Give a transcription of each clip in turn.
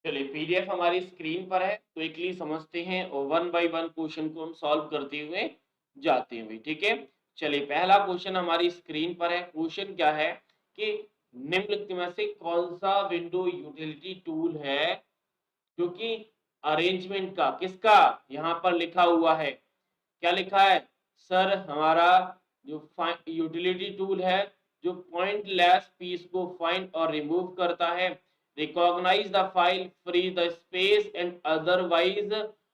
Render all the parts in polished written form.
चलिए पीडीएफ हमारी स्क्रीन पर है, क्विकली समझते हैं और वन बाय वन क्वेश्चन को हम सॉल्व करते हुए जाते हैं। ठीक है, चलिए पहला क्वेश्चन हमारी स्क्रीन पर है। क्वेश्चन क्या है कि निम्नलिखित में से कौन सा विंडो यूटिलिटी टूल है जो कि अरेंजमेंट का किसका यहाँ पर लिखा हुआ है। क्या लिखा है सर? हमारा जो यूटिलिटी टूल है जो पॉइंटलेस पीस को फाइंड और रिमूव करता है, recognise the file, free the space and otherwise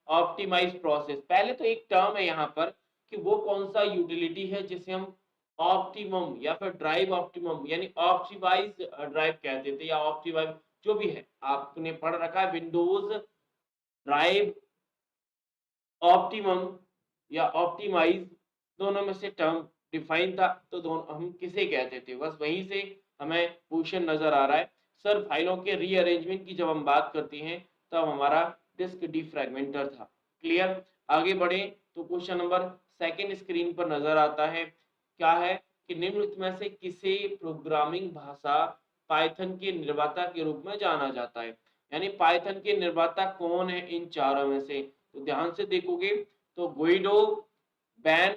optimise process. पहले तो एक टर्म है यहाँ पर कि वो कौन सा यूटिलिटी है जिसे हम ऑप्टिमम या फिर ड्राइव ऑप्टिमम यानी ऑप्टिमाइज ड्राइव कहते थे, या ऑप्टिमाइज जो भी है आपने पढ़ रखा है, विंडोज ड्राइव, ऑप्टिमम या ऑप्टिमाइज, दोनों में से टर्म डिफाइन था। तो दोनों हम किसे कहते थे, बस वहीं से हमें क्वेश्चन नजर आ रहा है। सर फाइलों के रीअरेंजमेंट की जब हम बात करते हैं तब हमारा डिस्क डिफ्रैगमेंटर था। क्लियर? आगे बढ़े तो क्वेश्चन नंबर सेकंड स्क्रीन पर नजर आता है। क्या है कि निम्नलिखित में से किसे प्रोग्रामिंग भाषा पाइथन के निर्माता के रूप में जाना जाता है, यानी पाइथन के निर्माता कौन है इन चारों में से। तो ध्यान से देखोगे तो गुइडो, बैन,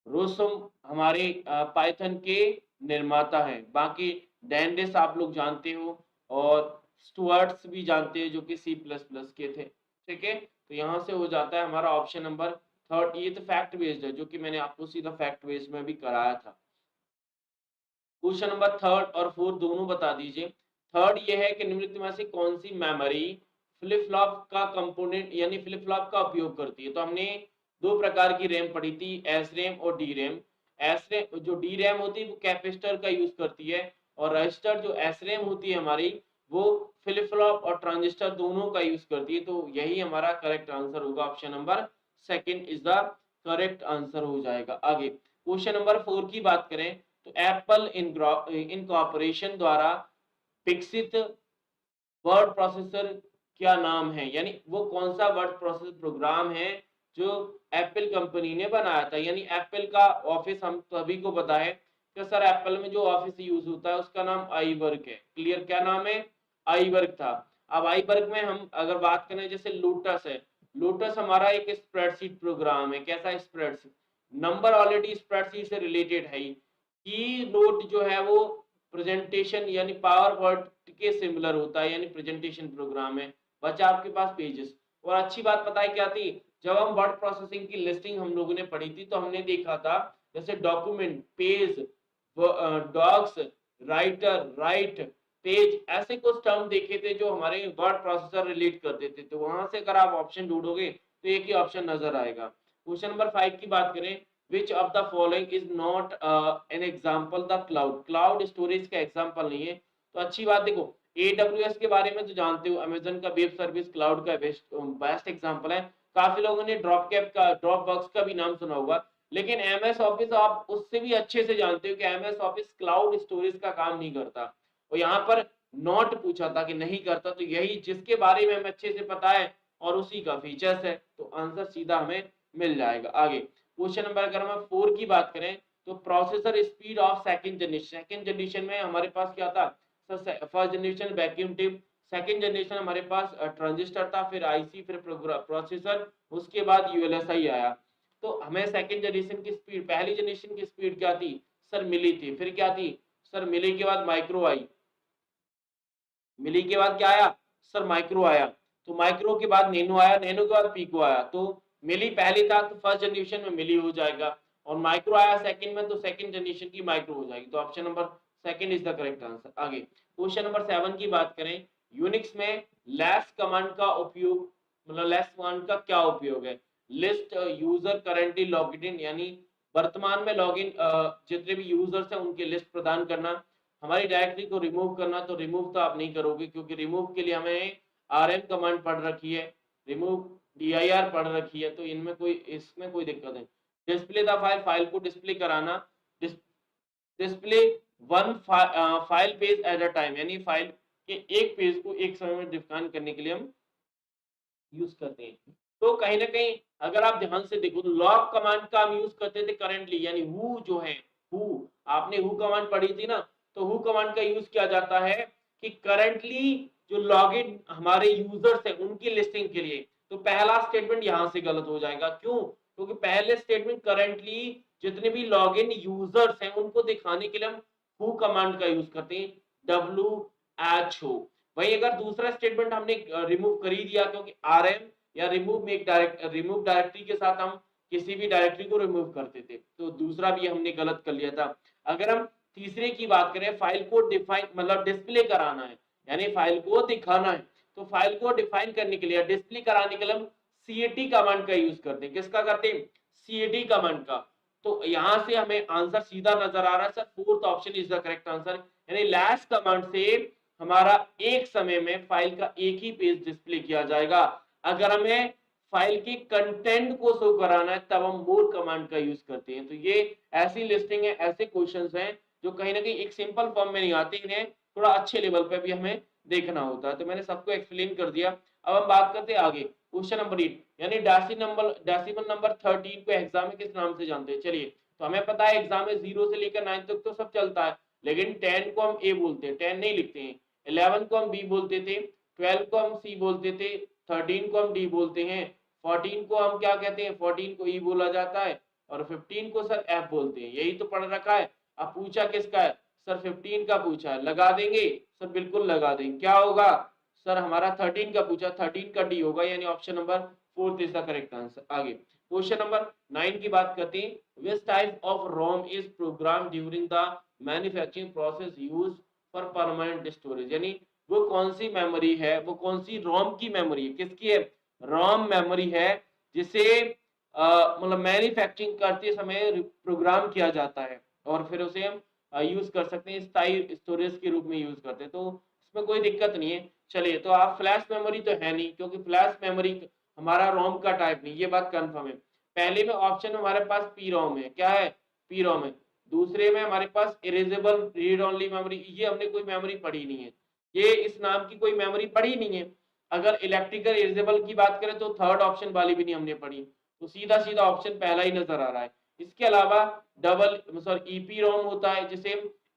रोसम हमारे पाइथन के निर्माता हैं। बाकी डैंडिस आप लोग जानते हो और स्टुअर्ट्स भी जानते हैं जो कि सी प्लस प्लस के थे। ठीक है, तो यहाँ से हो जाता है हमारा ऑप्शन नंबर थर्ड। ये तो फैक्ट बेस्ड है जो कि मैंने आपको सीधा फैक्ट बेस्ड में भी कराया था। क्वेश्चन नंबर थर्ड और फोर्थ दोनों बता दीजिए। थर्ड ये है कि निम्नलिखित में से कौन सी मेमोरी फ्लिप फ्लॉप का कंपोनेंट यानी फ्लिप फ्लॉप का उपयोग करती है। तो हमने दो प्रकार की रैम पढ़ी थी, एस रैम और डी रैम। एस रैम जो डी रैम होती है वो कैपेसिटर का यूज करती है, और रजिस्टर जो एस रैम होती है हमारी वो फ्लिप फ्लॉप और ट्रांजिस्टर दोनों का यूज करती है। तो यही हमारा करेक्ट आंसर होगा, option number second is the correct answer हो जाएगा। आगे क्वेश्चन नंबर 4 की बात करें तो एप्पल इनकॉर्पोरेशन द्वारा विकसित वर्ड प्रोसेसर क्या नाम है, यानी वो कौन सा वर्ड प्रोसेसर प्रोग्राम है जो एप्पल कंपनी ने बनाया था। यानी एप्पल का ऑफिस हम सभी को पता है कि सर एप्पल में जो ऑफिस यूज होता है उसका नाम आई वर्क है। क्लियर? क्या नाम है? आई वर्क था। अब आई वर्क में हम अगर बात करें जैसे लोटस है, लोटस हमारा एक स्प्रेडशीट प्रोग्राम है। कैसा स्प्रेडशीट? नंबर ऑलरेडी स्प्रेडशीट से रिलेटेड है ही। की नोट जो है वो प्रेजेंटेशन यानी पावर पॉइंट के सिमिलर होता है, यानी प्रेजेंटेशन प्रोग्राम है। बच्चा आपके पास पेजेस। और अच्छी बात पता है क्या थी, जब हम वर्ड प्रोसेसिंग की लिस्टिंग हम लोगों ने पढ़ी थी तो हमने देखा था जैसे document, page, docs, writer, write, page, ऐसे कुछ टर्म देखे थे जो हमारे वर्ड प्रोसेसर रिलेट करते थे। तो वहां से अगर आप ऑप्शन ढूंढोगे तो एक ही ऑप्शन नजर आएगा। क्वेश्चन नंबर 5 की बात करें, which of the following is not an example the cloud। Cloud storage का एग्जांपल नहीं है। तो अच्छी बात देखो, AWS के बारे में तो जानते हो, अमेजन का वेब सर्विस क्लाउड का बेस्ट एग्जांपल है। काफी लोगों ने ड्रॉप बॉक्स का भी नाम सुना होगा, लेकिन MS ऑफिस आप उससे भी अच्छे से जानते हो कि MS ऑफिस क्लाउड स्टोरेज का काम नहीं करता। और यहाँ पर नॉट पूछा था कि नहीं करता, तो यही जिसके बारे में हमें अच्छे से पता है और उसी का फीचर्स है, तो आंसर सीधा हमें मिल जाएगा। आगे क्वेश्चन नंबर अगर हम 4 की बात करें तो processor speed of second generation में हमारे पास क्या था sir? First generation vacuum tube, second generation हमारे पास ट्रांजिस्टर था, फिर आईसी, फिर प्रोसेसर, उसके बाद यूएलएसआई आया। तो हमें सेकंड जनरेशन की स्पीड, पहली जनरेशन की स्पीड क्या थी सर? मिली थी। फिर क्या थी सर? मिली के बाद माइक्रो आई, मिली के बाद क्या आया सर? माइक्रो आया। तो माइक्रो के बाद नैनो आया, नैनो के बाद पीको आया। तो मिली पहले था तो फर्स्ट जनरेशन में मिली हो जाएगा, और माइक्रो आया सेकंड में तो सेकंड जनरेशन की माइक्रो हो जाएगी। तो option number second is the correct answer. आगे क्वेश्चन नंबर 7 की बात करें, यूनिक्स में लेस कमांड का उपयोग, मतलब लेस कमांड का क्या उपयोग है? List user currently logged in, यानी वर्तमान में लॉगिन जितने भी यूजर्स हैं उनकी लिस्ट प्रदान करना, हमारी डायरेक्टरी को रिमूव करना। तो रिमूव तो आप नहीं करोगे क्योंकि रिमूव के लिए हमें rm कमांड पढ़ रखी है, रिमूव dir पढ़ रखी है, तो इनमें कोई इसमें कोई दिक्कत नहीं। डिस्प्ले द फाइल, फाइल को डिस्प्ले कराना, display one file page at a time, यानी फाइल के एक पेज को एक समय में डिफाइन करने के लिए हम यूज करते हैं। तो कहीं ना कहीं अगर आप ध्यान से देखो तो लॉग कमांड का हम यूज करते थे करेंटली, यानी हु जो है, हु, आपने हु कमांड पढ़ी थी ना, तो हु कमांड का यूज किया जाता है कि करंटली जो लॉगिन हमारे यूजर्स है उनकी लिस्टिंग के लिए, तो पहला स्टेटमेंट यहां से गलत हो जाएगा। क्यों? क्योंकि पहले स्टेटमेंट करंटली जितने भी लॉगिन यूजर्स हैं उनको दिखाने के लिए हम हु कमांड का यूज करते हैं, WHO। वही अगर दूसरा स्टेटमेंट हमने रिमूव कर ही दिया, क्योंकि RM या रिमूव डायरेक्टरी के साथ हम किसी भी डायरेक्टरी को रिमूव करते थे, तो दूसरा भी हमने गलत कर लिया था। अगर हम तीसरे की बात करें, फाइल को डिफाइन मतलब डिस्प्ले कराना है, यानी फाइल को दिखाना है, तो फाइल को डिफाइन करने के लिए, डिस्प्ले कराने के लिए हम CAT कमांड का यूज करते हैं। किसका करते हैं? CAT कमांड का। तो यहां से हमें आंसर सीधा नजर आ रहा है sir, fourth option is the correct answer, यानी लैश कमांड से हमारा एक समय में फाइल का एक ही पेज डिस्प्ले किया जाएगा। अगर हमें फाइल की कंटेंट को शो कराना है तब हम मोर कमांड का यूज करते हैं। तो ये ऐसी लिस्टिंग है, ऐसे क्वेश्चंस हैं जो कहीं ना कहीं एक सिंपल फॉर्म में नहीं आते, इन्हें थोड़ा अच्छे लेवल पे भी हमें देखना होता है। तो मैंने सबको एक्सप्लेन कर दिया। अब हम बात करते हैं आगे, क्वेश्चन नंबर 8, यानी डेसिमल नंबर 13 को एग्जाम में किस नाम से जानते हैं? चलिए, तो हमें पता है एग्जाम में 0 से लेकर 9 तक तो सब चलता है, लेकिन 10 को हम A बोलते हैं, 10 नहीं लिखते हैं। 11 को हम B बोलते थे, 12 को हम C बोलते थे, 13 को हम D बोलते हैं, 14 को हम क्या कहते हैं? 14 को E बोला जाता है, और 15 को सर F बोलते हैं। यही तो पढ़ रखा है। अब पूछा किसका है? सर 15 का पूछा है, लगा देंगे? सर बिल्कुल लगा देंगे। क्या होगा सर? हमारा 13 का पूछा, 13 का D होगा, यानी option number 4 is the correct answer. आगे क्वेश्चन नंबर 9 की बात करते हैं, which type of ROM is program during the manufacturing process used for permanent storage, यानी वो कौन सी मेमोरी है, वो कौन सी रोम की मेमोरी है, किसकी है? रोम मेमोरी है, जिसे मतलब मैन्युफैक्चरिंग करते समय प्रोग्राम किया जाता है और फिर उसे हम यूज कर सकते हैं, स्थायी स्टोरेज के रूप में यूज करते हैं, तो इसमें कोई दिक्कत नहीं है। चलिए, तो आप फ्लैश मेमोरी तो है नहीं, क्योंकि फ्लैश मेमोरी हमारा रोम का टाइप नहीं, ये बात कंफर्म है। पहले में ऑप्शन हमारे पास पी रोम है, क्या है? पी रोम है। दूसरे में हमारे पास इरेजेबल रीड ओनली मेमोरी, ये हमने कोई मेमोरी पढ़ी नहीं है, ये इस नाम की कोई मेमोरी पढ़ी नहीं है। अगर इलेक्ट्रिकल इरेजेबल की बात करें तो थर्ड ऑप्शन वाली भी नहीं हमने पढ़ी, तो सीधा सीधा ऑप्शन पहला ही नजर आ रहा है। इसके अलावा ईपी रोम होता है, जिसे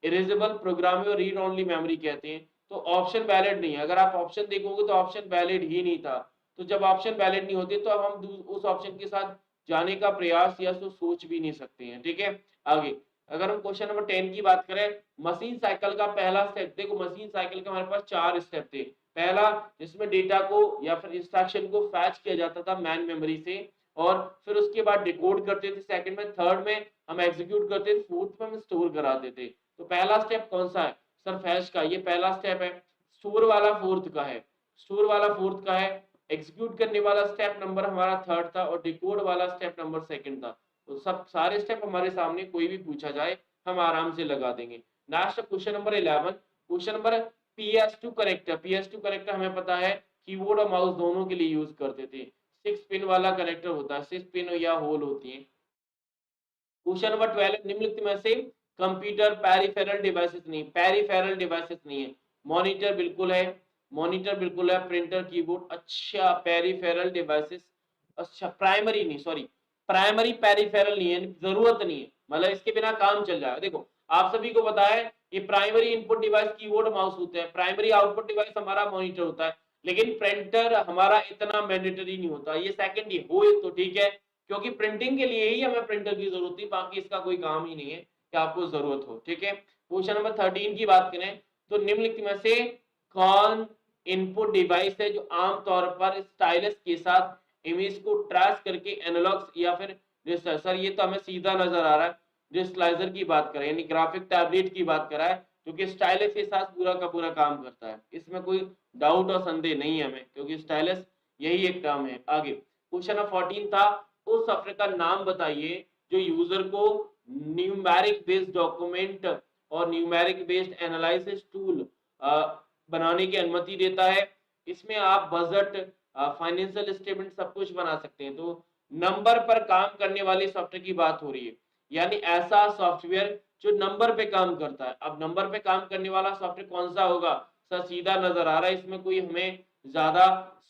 erasable programmable read only memory कहते हैं, तो ऑप्शन वैलिड नहीं है। अगर आप ऑप्शन देखोगे तो ऑप्शन वैलिड ही नहीं था, तो जब ऑप्शन वैलिड नहीं होते तो अब हम उस ऑप्शन के साथ जाने का प्रयास या तो सोच भी नहीं सकते हैं। ठीक है, आगे अगर हम क्वेश्चन नंबर 10 की बात करें, मशीन साइकिल का पहला स्टेप, देखो मशीन साइकिल के हमारे पास 4 स्टेप थे। पहला, जिसमें डेटा को या फिर इंस्ट्रक्शन को फैच किया जाता था मैन मेमोरी से, और फिर उसके बाद डिकोड करते थे। सेकंड में, थर्ड में हम एग्जीक्यूट करते थे, फोर्थ में हम स्टोर कराते थे। तो पहला स्टेप कौन सा है? सर फैच का, ये पहला स्टेप है। स्टोर वाला फोर्थ का है, स्टोर वाला फोर्थ का है। एग्जीक्यूट करने वाला स्टेप नंबर हमारा थर्ड था, और डिकोड वाला स्टेप नंबर सेकंड था। तो सब सारे स्टेप हमारे सामने कोई भी पूछा जाए हम आराम से लगा देंगे। Last question number 11, question number PS2 connector. PS2 connector हमें पता है कीबोर्ड और माउस दोनों के लिए यूज करते थे। 6 पिन वाला कनेक्टर होता है, 6 पिन या होल होती है। क्वेश्चन नंबर 12, निम्नलिखित में से कंप्यूटर पेरिफेरल डिवाइसेस नहीं, पेरिफेरल डिवाइसेस नहीं है। मॉनिटर बिल्कुल है, मॉनिटर बिल्कुल है, प्रिंटर कीबोर्ड, अच्छा पेरिफेरल डिवाइसेस, अच्छा प्राइमरी नहीं, सॉरी प्राइमरी पेरिफेरल नहीं है, जरूरत नहीं है, मतलब इसके बिना काम चल जाएगा। देखो आप सभी को पता है ये primary input device keyboard mouse होते हैं, प्राइमरी आउटपुट डिवाइस हमारा मॉनिटर होता है, लेकिन प्रिंटर हमारा इतना मैंडेटरी नहीं होता। ये सेकेंडरी हो तो ठीक है, क्योंकि प्रिंटिंग के लिए ही हमें प्रिंटर की जरूरत थी, बाकी इसका कोई काम ही नहीं है कि आपको जरूरत हो। ठीक है, क्वेश्चन नंबर 13 की बात करें तो निम्नलिखित में से कौन इनपुट डिवाइस है जो आमतौर पर स्टाइलस के साथ इमेज को ट्रेस करके एनालॉग्स या फिर सर ये तो हमें सीधा नजर आ रहा है, डिजिटलाइजर की बात करें यानी ग्राफिक टैबलेट की बात कर रहा है, जो कि स्टाइलस के साथ पूरा का पूरा काम करता है। इसमें कोई डाउट और संदेह नहीं है हमें, क्योंकि स्टाइलस यही एक टर्म है। आगे क्वेश्चन नंबर 14 था, उस सॉफ्टवेयर का नाम बताइए जो यूजर को न्यूमेरिक बेस्ड डॉक्यूमेंट और न्यूमेरिक बेस्ड एनालिसिस टूल बनाने की अनुमति देता है। इसमें आप बजट, फाइनेंशियल स्टेटमेंट सब कुछ बना सकते हैं। तो नंबर पर काम करने वाले सॉफ्टवेयर की बात हो रही है, यानी ऐसा सॉफ्टवेयर जो नंबर पे काम करता है। अब नंबर पे काम करने वाला सॉफ्टवेयर कौन सा होगा? सर सीधा नजर आ रहा है, इसमें कोई हमें ज्यादा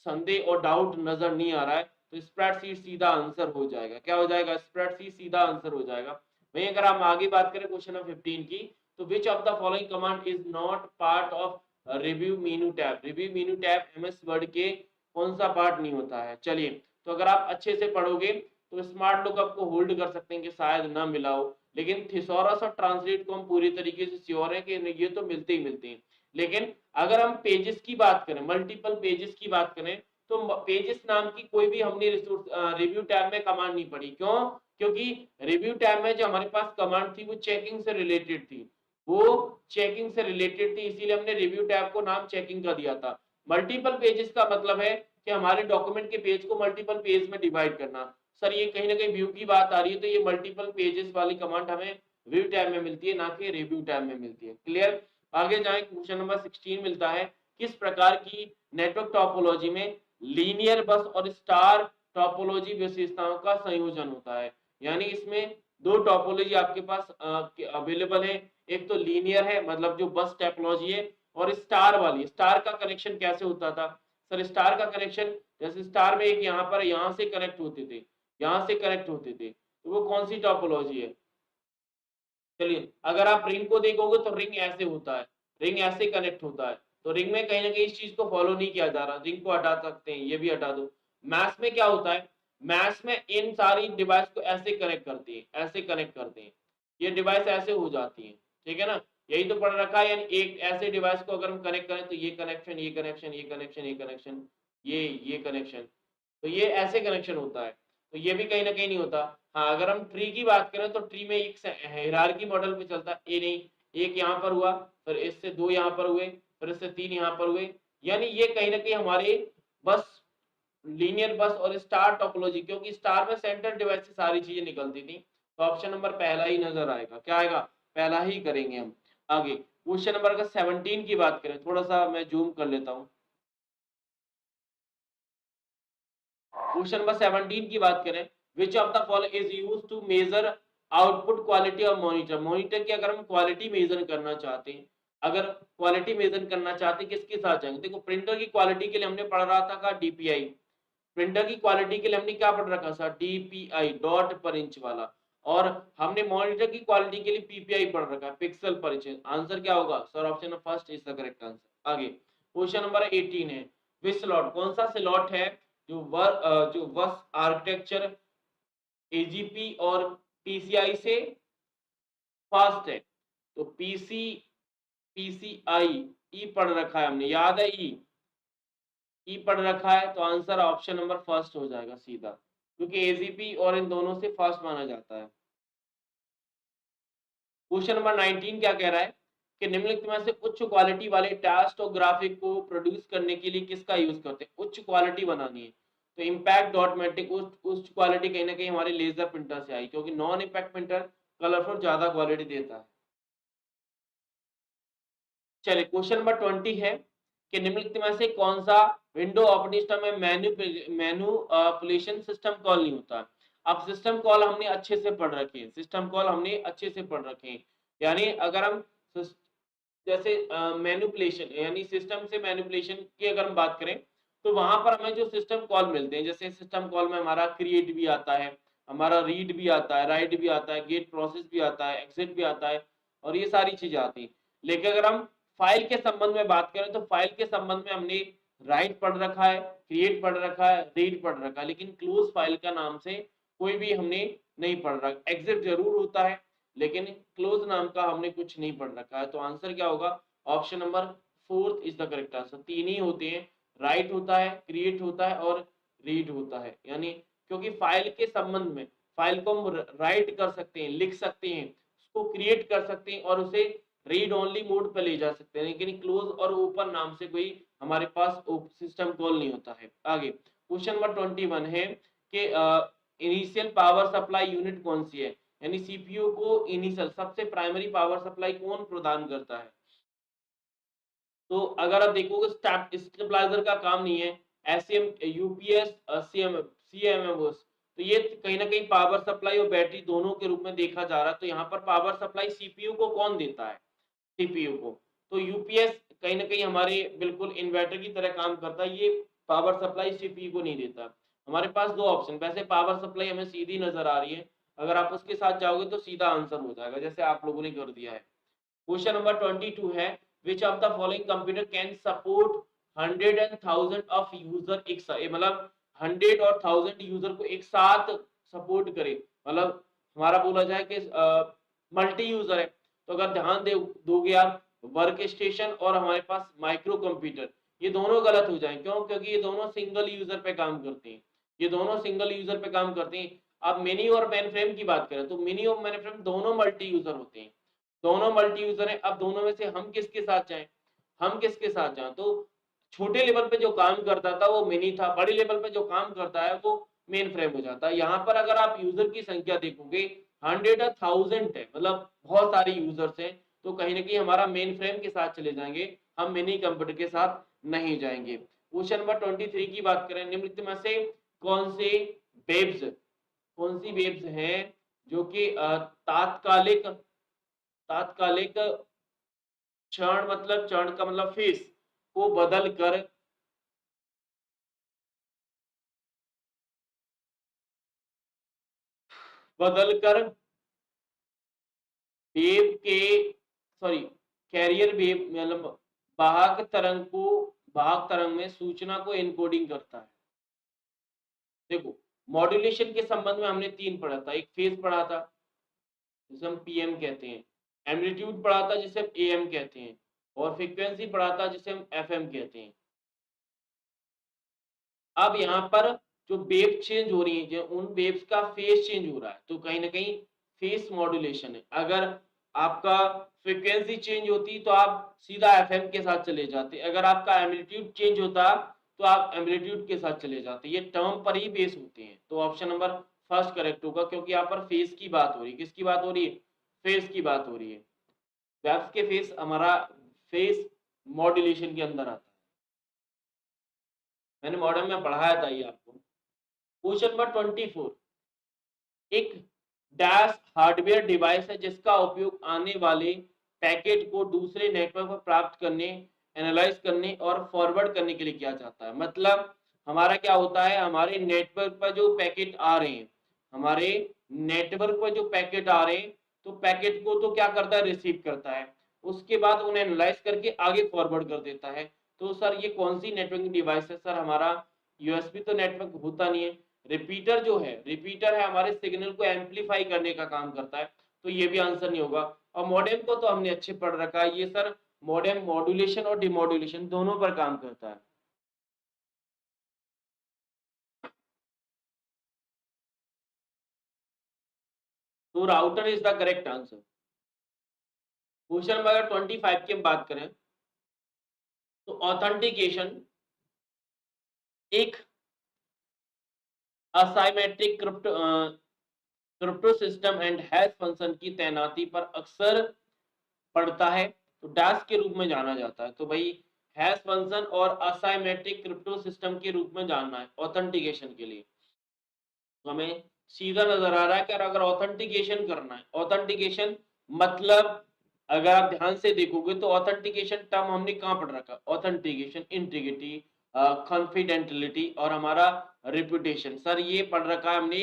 संदेह और डाउट नजर नहीं आ रहा है, तो स्प्रेडशीट सीधा आंसर हो जाएगा। क्या हो जाएगा? स्प्रेडशीट सीधा आंसर हो जाएगा। वहीं अगर हम आगे बात करें क्वेश्चन नंबर 15 की, तो विच of the following command is not part of review menu tab, review menu tab MS word के कौन सा पार्ट नहीं होता है? चलिए, तो अगर आप अच्छे से पढ़ोगे तो स्मार्ट लुक आपको होल्ड कर सकते हैं कि शायद ना मिला हो, लेकिन थिसॉरस और ट्रांसलेट को हम पूरी तरीके से श्योर है कि ये तो मिलते ही मिलते हैं। लेकिन अगर हम पेजेस की बात करें, मल्टीपल पेजेस की बात करें, तो पेजेस नाम की कोई भी हमने रिसोर्स रिव्यू टैब में कमांड नहीं पढ़ी। क्यों? क्योंकि रिव्यू टैब में जो हमारे पास कमांड थी वो चेकिंग से रिलेटेड थी, वो चेकिंग से रिलेटेड थी, इसीलिए हमने रिव्यू टैब को नाम चेकिंग का दिया था। मल्टीपल पेजेस का मतलब है कि हमारे डॉक्यूमेंट के पेज को मल्टीपल पेज में डिवाइड करना। सर ये कहीं ना कहीं व्यू की बात आ रही है, तो ये मल्टीपल पेजेस वाली कमांड हमें व्यू टैब में मिलती है, ना कि रिव्यू टैब में मिलती है। क्लियर? आगे जाए, क्वेश्चन नंबर 16 मिलता है, किस प्रकार की नेटवर्क टोपोलॉजी में लीनियर बस और स्टार टोपोलॉजी विशेषताओं का संयोजन होता है? यानी इसमें दो टोपोलॉजी आपके पास अवेलेबल है, एक तो लीनियर है मतलब जो बस टोपोलॉजी है, और स्टार वाली। स्टार का कनेक्शन कैसे होता था? सर स्टार का कनेक्शन जैसे स्टार में एक यहाँ पर यहाँ से कनेक्ट होते थे, यहाँ से कनेक्ट होते थे, तो वो कौन सी टोपोलॉजी है? चलिए, अगर आप रिंग को देखोगे तो रिंग ऐसे होता है, रिंग ऐसे कनेक्ट होता है, तो रिंग में कहीं ना कहीं इस चीज को फॉलो नहीं किया जा रहा, रिंग को हटा सकते हैं, ये भी हटा दो। मैथ में क्या होता है? मैथ में इन सारी डिवाइस को ऐसे कनेक्ट करती है, ऐसे कनेक्ट करते हैं, ये डिवाइस ऐसे हो जाती है, ठीक है ना? यही तो पढ़ रखा है। यानी एक ऐसे डिवाइस को अगर हम कनेक्ट करें तो ये कनेक्शन, ये कनेक्शन, ये कनेक्शन, ये कनेक्शन, ये कनेक्शन, तो ये ऐसे कनेक्शन होता है, तो ये भी कहीं ना कहीं नहीं होता। हाँ, अगर हम ट्री की बात करें तो ट्री में एक हायरार्की मॉडल पे चलता है, ये नहीं, एक यहाँ पर हुआ, फिर इससे दो यहाँ पर हुए, फिर इससे तीन यहाँ पर हुए, यानी ये कहीं ना कहीं हमारे बस लीनियर बस और स्टार टोपोलॉजी, क्योंकि स्टार में सेंटर डिवाइस से सारी चीजें निकलती थी, तो ऑप्शन नंबर पहला ही नजर आएगा। क्या आएगा? पहला ही करेंगे हम। आगे क्वेश्चन नंबर अगर 17 की बात करें, थोड़ा सा मैं जूम कर लेता हूँ। क्वेश्चन नंबर 17 की बात करें, which of the following is used to measure output quality of monitor? Monitor की अगर हम क्वालिटी मेजर करना चाहते हैं, अगर क्वालिटी मेजर करना चाहते हैं किसके साथ जाएंगे? देखो, प्रिंटर की क्वालिटी के लिए हमने पढ़ रहा था का डीपीआई, प्रिंटर की क्वालिटी के लिए हमने क्या पढ़ रखा था? डीपीआई, डॉट पर इंच वाला। और हमने मॉनिटर की क्वालिटी के लिए पीपीआई पढ़ रखा है, पिक्सल पर इंच। आंसर क्या होगा sir? Option first is the correct answer. आगे क्वेश्चन नंबर 18 है, विच स्लॉट, कौन सा स्लॉट है जो बस आर्किटेक्चर एजीपी और पीसीआई से फास्ट है? तो पीसीआई, ई पढ़ रखा है हमने, याद है? ई पढ़ रखा है, तो आंसर ऑप्शन नंबर फर्स्ट हो जाएगा सीधा, क्योंकि एजीपी और इन दोनों से फास्ट माना जाता है। क्वेश्चन नंबर 19 क्या कह रहा है कि निम्नलिखित में से उच्च क्वालिटी वाले टेक्स्ट और ग्राफिक को प्रोड्यूस करने के लिए किसका यूज करते हैं? उच्च क्वालिटी बनानी है तो इम्पैक्ट डॉट मैट्रिक उच्च क्वालिटी कहीं ना कहीं हमारे लेजर प्रिंटर से आई, क्योंकि नॉन इम्पैक्ट प्रिंटर कलरफुल ज्यादा क्वालिटी देता है। चलिए, क्वेश्चन नंबर 20 है कि निम्नलिखित में से कौन सा विंडो ऑपरेटिंग सिस्टम में मैन्युपुलेशन सिस्टम कॉल नहीं होता? अब सिस्टम कॉल हमने अच्छे से पढ़ रखे हैं, सिस्टम कॉल हमने अच्छे से पढ़ रखे हैं। यानी अगर हम जैसे मैनिपुलेशन यानी सिस्टम से मैनिपुलेशन की अगर हम बात करें, तो वहां पर हमें जो सिस्टम कॉल मिलते हैं, जैसे सिस्टम कॉल में हमारा क्रिएट भी आता है, हमारा रीड भी आता है, राइट भी आता है, गेट प्रोसेस भी आता है, एग्जिट भी आता है, और ये सारी चीजें आती हैं। लेकिन अगर हम फाइल के संबंध में बात करें, तो फाइल के संबंध में हमने राइट पढ़ रखा है, क्रिएट पढ़ रखा है, रीड पढ़ रखा है, लेकिन क्लोज फाइल का नाम से कोई भी हमने नहीं पढ़ रखा। एग्जिट जरूर होता है, लेकिन क्लोज नाम का हमने कुछ नहीं पढ़ रखा है, तो आंसर क्या होगा? Option number fourth is the correct answer. तीन ही होते हैं, राइट होता है, क्रिएट होता है और रीड होता है। यानी क्योंकि फाइल के संबंध में फाइल को हम राइट कर सकते हैं, लिख सकते हैं, उसको क्रिएट कर सकते हैं और उसे रीड ओनली मोड पर ले जा सकते हैं, लेकिन क्लोज और ओपन नाम से कोई हमारे पास सिस्टम कॉल नहीं होता है। आगे क्वेश्चन नंबर 21 है कि इनिशियल पावर सप्लाई यूनिट कौन सी है? यानी सीपीयू को इनिशियल सबसे प्राइमरी पावर सप्लाई कौन प्रदान करता है? तो अगर आप देखोगे स्टेबलाइजर का काम नहीं है, एसएम, यूपीएस, सीएमएमओएस, तो ये कहीं ना कहीं पावर सप्लाई और बैटरी दोनों के रूप में देखा जा रहा है। तो यहाँ पर पावर सप्लाई सीपीयू को कौन देता है? सीपीयू को। तो यूपीएस कहीं ना कहीं हमारे बिल्कुल इन्वर्टर की तरह काम करता है, ये पावर सप्लाई सीपीयू को नहीं देता। हमारे पास दो ऑप्शन, वैसे पावर सप्लाई हमें सीधी नजर आ रही है, अगर आप उसके साथ जाओगे तो सीधा आंसर हो जाएगा, जैसे आप लोगों ने कर दिया है। क्वेश्चन नंबर 22 है, विच of the following computer can support 100 and 1000 of user एक साथ, मतलब 100 और 1000 यूजर को एक साथ सपोर्ट करे, मतलब हमारा बोला जाए कि मल्टी यूजर है। तो अगर ध्यान दे दोगे आप, वर्क स्टेशन और हमारे पास माइक्रो कंप्यूटर, ये दोनों गलत हो जाएं। क्यों? क्योंकि ये दोनों सिंगल यूजर पे काम करते हैं, ये दोनों सिंगल यूजर पे काम करते हैं। आप मिनी और मेन फ्रेम की बात करें तो मिनी और मेन फ्रेम दोनों मल्टी यूजर होते हैं, दोनों मल्टी यूजर हैं। अब दोनों में से हम किसके साथ जाएं, हम किसके साथ जाएं? तो छोटे लेवल पे जो काम करता था वो मिनी था, बड़े लेवल पे जो काम करता है वो मेन फ्रेम हो जाता है। यहाँ पर अगर आप यूजर की संख्या देखोगे 100 और 1000 है, मतलब बहुत सारे यूजर्स हैं, तो कहीं ना कहीं हमारा मेन फ्रेम के साथ चले जाएंगे, हम मिनी कंप्यूटर के साथ नहीं जाएंगे। क्वेश्चन नंबर 23 की बात करें, निम्नलिखित में से कौन से वेब्स, कौन सी वेब्स हैं जो कि तात्कालिक, तात्कालिक क्षण, मतलब क्षण का मतलब फेस को बदल कर, बदल कर वेव के, सॉरी, कैरियर वेव मतलब वाहक तरंग को, वाहक तरंग में सूचना को एनकोडिंग करता है। देखो, मॉड्यूलेशन के संबंध में हमने 3 पढ़ा था, एक फेज पढ़ा था जिसे हम पीएम कहते हैं, एम्पलीट्यूड पढ़ा था जिसे हम एएम कहते हैं, और फ्रीक्वेंसी पढ़ा था जिसे हम एफएम कहते हैं। अब यहाँ पर जो वेव चेंज हो रही है, जो उन वेव्स का फेज चेंज हो रहा है, तो कहीं ना कहीं फेस मॉड्यूलेशन है। अगर आपका फ्रीक्वेंसी चेंज होती तो आप सीधा एफएम के साथ चले जाते, अगर आपका एम्पलीट्यूड चेंज होता तो आप एम्पलीट्यूड के साथ चले जाते। ये टर्म पर ही बेस होते हैं। तो ऑप्शन नंबर फर्स्ट करेक्ट होगा, क्योंकि यहाँ पर फेस की बात हो रही है। किसकी बात हो रही है? फेस की बात हो रही है। वेव्स के फेस हमारा फेस मॉड्यूलेशन के अंदर आता है। मैंने मॉडल में पढ़ाया था ये आपको। क्वेश्चन नंबर 24, एक डैश हार्डवेयर डिवाइस है जिसका उपयोग आने वाले पैकेट को दूसरे नेटवर्क पर प्राप्त करने, एनालाइज करने और फॉरवर्ड करने के लिए किया जाता है। मतलब हमारा क्या होता है, हमारे नेटवर्क पर जो पैकेट आ रहे हैं, हमारे नेटवर्क पर जो पैकेट आ रहे हैं, तो पैकेट को तो क्या करता है, रिसीव करता है, उसके बाद उन्हें एनालाइज करके आगे फॉरवर्ड कर देता है। तो सर ये कौन सी नेटवर्किंग डिवाइस है? सर हमारा यूएसबी तो नेटवर्क होता नहीं है। रिपीटर जो है, रिपीटर है हमारे सिग्नल को एम्पलीफाई करने का काम करता है, तो ये भी आंसर नहीं होगा। और मॉडेम को तो हमने अच्छे पढ़ रखा है, ये सर मॉडेम मॉड्यूलेशन और डिमॉड्यूलेशन दोनों पर काम करता है। तो router is the correct answer. Question number 25 की हम बात करें तो ऑथेंटिकेशन एक asymmetric crypto system and hash function की तैनाती पर अक्सर पड़ता है, तो डैश के रूप में जाना जाता है। तो भाई हैश फंक्शन और असाइमेट्रिक क्रिप्टो सिस्टम के रूप में जानना है ऑथेंटिकेशन के लिए। तो हमें सीधा नजर आ रहा है कि अगर ऑथेंटिकेशन करना है, ऑथेंटिकेशन मतलब अगर आप ध्यान से देखोगे तो ऑथेंटिकेशन टर्म हमने कहाँ पढ़ रखा? ऑथेंटिकेशन, इंटीग्रिटी, कॉन्फिडेंटिलिटी और हमारा रिप्यूटेशन, सर ये पढ़ रखा है हमने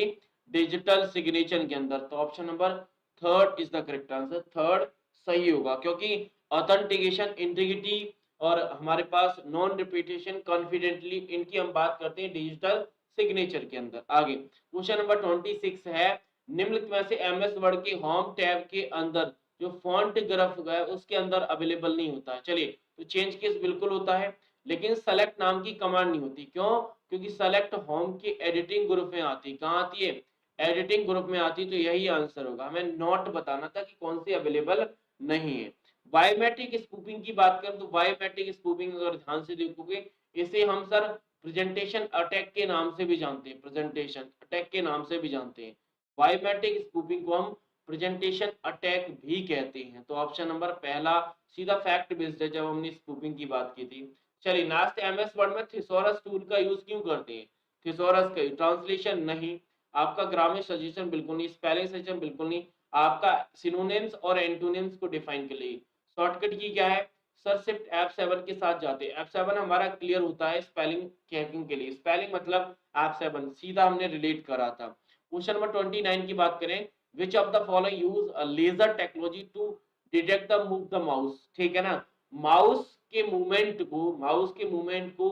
डिजिटल सिग्नेचर के अंदर। तो option number third is the correct answer, third सही होगा, क्योंकि ऑथेंटिकेशन, इंटीग्रिटी और हमारे पास नॉन रिपीटेशन, कॉन्फिडेंटली, इनकी हम बात करते हैं डिजिटल सिग्नेचर के अंदर। आगे क्वेश्चन नंबर 26 है, निम्नलिखित में से एमएस वर्ड के होम टैब के अंदर जो फॉन्ट ग्राफ है उसके अंदर अवेलेबल नहीं होता है। चलिए, तो चेंज केस बिल्कुल होता है, लेकिन सेलेक्ट नाम की कमांड नहीं होती। क्यों? क्योंकि सेलेक्ट होम की एडिटिंग ग्रुप में आती। कहाँ आती है? एडिटिंग ग्रुप में आती। तो यही आंसर होगा। हमें नोट बताना था कि कौन सी अवेलेबल नहीं है। बायोमेट्रिक स्पूफिंग की बात करें तो बायोमेट्रिक स्पूफिंग अगर ध्यान से देखोगे, इसे हम सर प्रेजेंटेशन अटैक के नाम से भी जानते हैं, प्रेजेंटेशन अटैक के नाम से भी जानते हैं। बायोमेट्रिक स्पूफिंग को हम प्रेजेंटेशन अटैक भी कहते हैं। तो ऑप्शन नंबर पहला सीधा फैक्ट बेस्ड है जब हमने स्पूफिंग की बात की थी। चलिए, लास्ट एमएस वर्ड में थिसॉरस टूल का यूज क्यों करते हैं? थिसॉरस का ट्रांसलेशन नहीं, आपका ग्रामर सजेशन बिल्कुल नहीं, स्पेलिंग सजेशन बिल्कुल नहीं, आपका सिनोनिम्स और एंटोनिम्स को डिफाइन के लिए। शॉर्टकट की क्या है? सर सिर्फ F7 के साथ जाते हैं। F7 हमारा क्लियर होता है स्पेलिंग चेकिंग के लिए। स्पेलिंग मतलब F7 सीधा हमने रिलेट करा था। क्वेश्चन नंबर 29 की बात करें, which of the following use a laser technology to detect the move the mouse? ठीक है ना, माउस के मूवमेंट को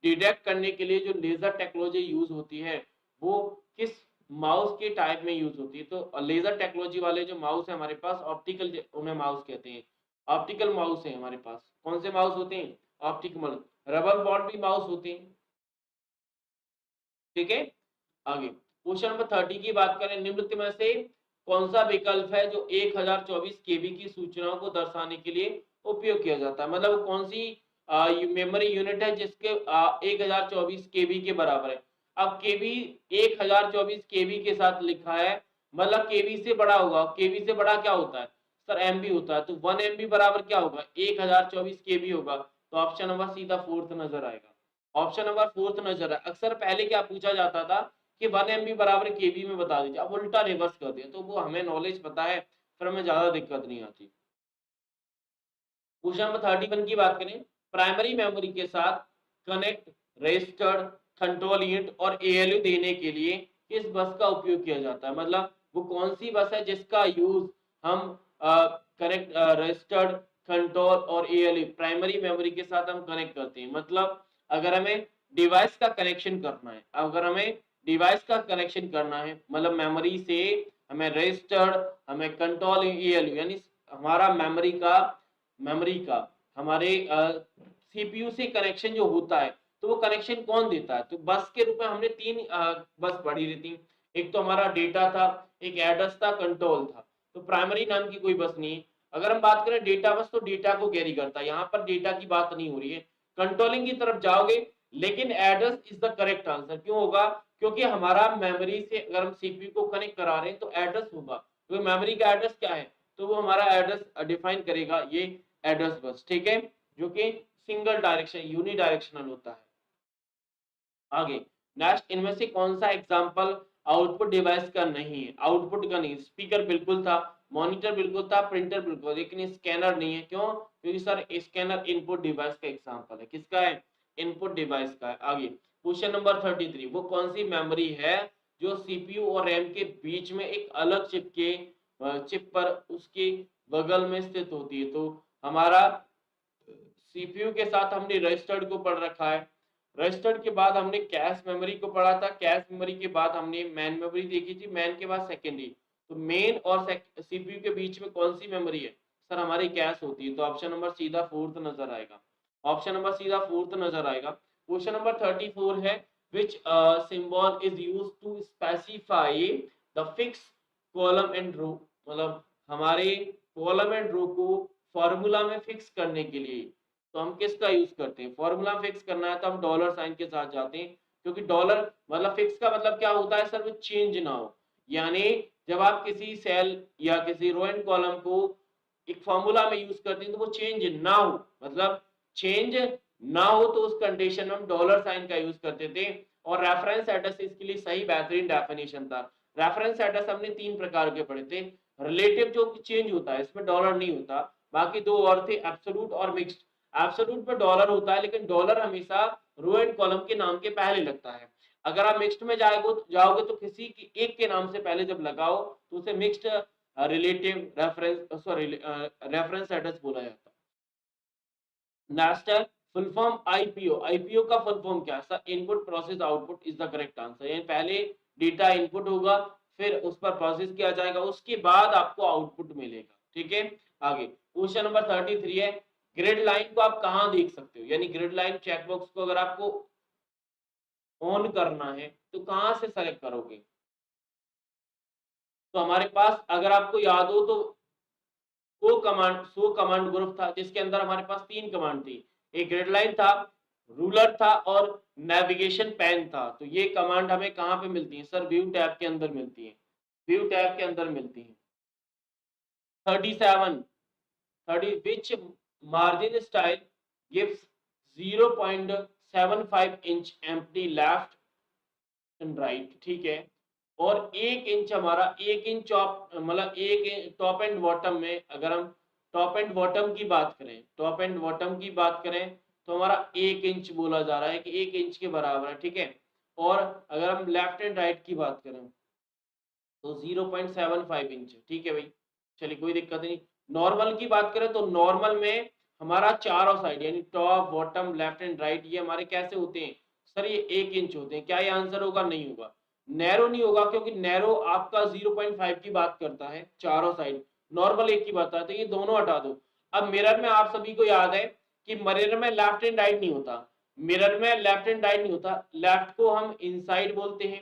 डिटेक्ट करने के लिए जो लेजर टेक्नोलॉजी यूज होती है वो किस माउस के टाइप में यूज होती है। तो लेजर टेक्नोलॉजी वाले जो माउस है हमारे पास ऑप्टिकल उन्हें माउस कहते हैं। ऑप्टिकल माउस है हमारे पास। कौन से माउस होते हैं? ऑप्टिकल। रबर बॉन्ड भी माउस होते हैं। ठीक है, आगे क्वेश्चन नंबर 30 की बात करें, निम्नलिखित में से कौन सा विकल्प है जो 1024 केबी की सूचनाओं को दर्शाने के लिए उपयोग किया जाता है। मतलब कौन सी मेमोरी यूनिट है जिसके 1024 केबी के बराबर है। अब केबी 1024 केबी के साथ लिखा है, मतलब केबी से बड़ा होगा। केबी से बड़ा क्या होता है सर? एमबी होता है। तो 1 एमबी बराबर क्या होगा? 1024 केबी होगा। तो ऑप्शन नंबर सीधा फोर्थ नजर आएगा। ऑप्शन नंबर फोर्थ नजर है। अक्सर पहले क्या पूछा जाता था कि 1 एमबी बराबर केबी में बता दीजिए, अब उल्टा रिवर्स कर दिया। तो वो हमें नॉलेज पता है, फिर हमें ज्यादा दिक्कत नहीं आती। क्वेश्चन नंबर 31 की बात करें, प्राइमरी मेमोरी के साथ कनेक्ट रजिस्टर्ड कंट्रोल यूनिट और एएलयू देने के लिए किस बस का उपयोग किया जाता है। मतलब वो कौन सी बस है जिसका यूज हम कनेक्ट रजिस्टर्ड कंट्रोल और एएलयू प्राइमरी मेमोरी के साथ हम कनेक्ट करते हैं। मतलब अगर हमें डिवाइस का कनेक्शन करना है, अगर हमें डिवाइस का कनेक्शन करना है, मतलब मेमोरी से हमें रजिस्टर्ड, हमें कंट्रोल एएलयू, यानी हमारा मेमोरी का हमारे सीपीयू से कनेक्शन जो होता है, तो वो कनेक्शन कौन देता है? तो बस के रूप में हमने तीन बस पढ़ी रही थी। एक तो हमारा डेटा था, एक एड्रेस था, कंट्रोल था। तो प्राइमरी नाम की कोई बस नहीं है। अगर हम बात करें डेटा बस, तो डेटा को कैरी करता है, यहाँ पर डेटा की बात नहीं हो रही है। कंट्रोलिंग की तरफ जाओगे, लेकिन address is the correct answer. क्यों होगा? क्योंकि हमारा मेमोरी से अगर हम सीपीयू को कनेक्ट करा रहे हैं तो एड्रेस होगा, क्योंकि मेमोरी का एड्रेस क्या है, तो वो हमारा एड्रेस डिफाइन करेगा ये एड्रेस बस। ठीक है, जो कि सिंगल डायरेक्शन यूनि डायरेक्शनल होता है। आगे नेक्स्ट, इनमें से कौन सा एग्जांपल आउटपुट डिवाइस का नहीं है? आउटपुट का नहीं, स्पीकर बिल्कुल था, मॉनिटर बिल्कुल था, प्रिंटर बिल्कुल, लेकिन स्कैनर नहीं है। क्यों? क्योंकि सर स्कैनर इनपुट डिवाइस का एग्जांपल है। किसका है? इनपुट डिवाइस का है। आगे क्वेश्चन नंबर 33, वो कौन सी मेमोरी है जो सीपीयू और रैम के बीच में एक अलग चिप पर उसके बगल में स्थित होती है? तो हमारा सीपीयू के साथ हमने रजिस्टर्ड को पढ़ रखा है, रजिस्टर्ड के बाद हमने कैश मेमोरी को पढ़ा था, कैश मेमोरी के बाद हमने मैन मेमोरी देखी थी, मैन के बाद सेकेंडरी। तो मेन और सीपीयू के बीच में कौन सी मेमोरी है सर? हमारी कैश होती है। तो ऑप्शन नंबर सीधा फोर्थ नजर आएगा। ऑप्शन नंबर सीधा फोर्थ नजर आएगा। क्वेश्चन नंबर 34 है, which symbol is used to specify the fix column and row. मतलब हमारे कॉलम एंड रो को फॉर्मूला में फिक्स करने के लिए तो हम किसका यूज करते हैं? फॉर्मूला फिक्स करना है तो हम डॉलर साइन के साथ जाते हैं, क्योंकि डॉलर मतलब फिक्स का मतलब क्या होता है सर? वो चेंज ना हो। यानी जब आप किसी सेल या किसी रो एंड कॉलम को एक फॉर्मूला में यूज करते हैं तो वो चेंज ना हो, मतलब चेंज ना हो, तो उस कंडीशन में हम डॉलर साइन का यूज करते थे। और रेफरेंस एड्रेस इसके लिए सही बेहतरीन डेफिनेशन था। रेफरेंस एड्रेस हमने तीन प्रकार के पढ़े थे। रिलेटिव जो चेंज होता है, इसमें डॉलर नहीं होता। बाकी दो और थे, एब्सोल्यूट और मिक्स्ड। एब्सोल्यूट में डॉलर होता है, लेकिन डॉलर हमेशा रो एंड कॉलम के नाम के पहले लगता है। अगर आप मिक्स्ड में जाओगे तो किसी की एक के नाम से पहले जब लगाओ तो उसे मिक्स्ड रिलेटिव रेफरेंस एड्रेस बोला जाता है। नेक्स्ट है फुल फॉर्म आईपीओ। आईपीओ का फुल फॉर्म क्या है sir? Input process output is the correct answer. यानी पहले डेटा इनपुट होगा, फिर उस पर प्रोसेस किया जाएगा, उसके बाद आपको आउटपुट मिलेगा। ठीक है, आगे क्वेश्चन नंबर 33 है, ग्रिड लाइन को आप कहां देख सकते हो? यानी ग्रिड लाइन चेकबॉक्स को अगर आपको ऑन करना है तो कहां से सेलेक्ट करोगे? तो हमारे पास अगर आपको याद हो तो सो कमांड ग्रुप था, जिसके अंदर हमारे पास तीन कमांड थी। एक ग्रिड लाइन था, रूलर था और नेविगेशन पेन था। तो ये कमांड हमें कहां पे मिलती है सर? व्यू टैब के अंदर मिलती है। व्यू टैब के अंदर मिलती है। 37 30 which margin style gives 0.75 inch empty left and right। ठीक है, और 1 इंच हमारा 1 इंच मतलब एक टॉप एंड बॉटम में, अगर हम टॉप एंड बॉटम की बात करें, टॉप एंड बॉटम की बात करें तो हमारा 1 इंच बोला जा रहा है कि 1 इंच के बराबर है। ठीक है, और अगर हम लेफ्ट एंड राइट की बात करें तो 0.75 इंच। ठीक है भाई, चलिए कोई दिक्कत नहीं। नॉर्मल की बात करें तो नॉर्मल में हमारा चारों साइड यानी top bottom left and right ये हमारे कैसे होते हैं सर, ये 1 इंच होते हैं। क्या ये आंसर होगा? नहीं होगा। नैरो नहीं होगा क्योंकि नैरो आपका 0.5 की बात करता है, चारों साइड नॉर्मल 1 की बात है, तो ये दोनों हटा दो। अब मिरर में आप सभी को याद है कि मिरर में लेफ्ट एंड राइट नहीं होता, मिरर में लेफ्ट एंड राइट नहीं होता, लेफ्ट को हम इनसाइड बोलते हैं,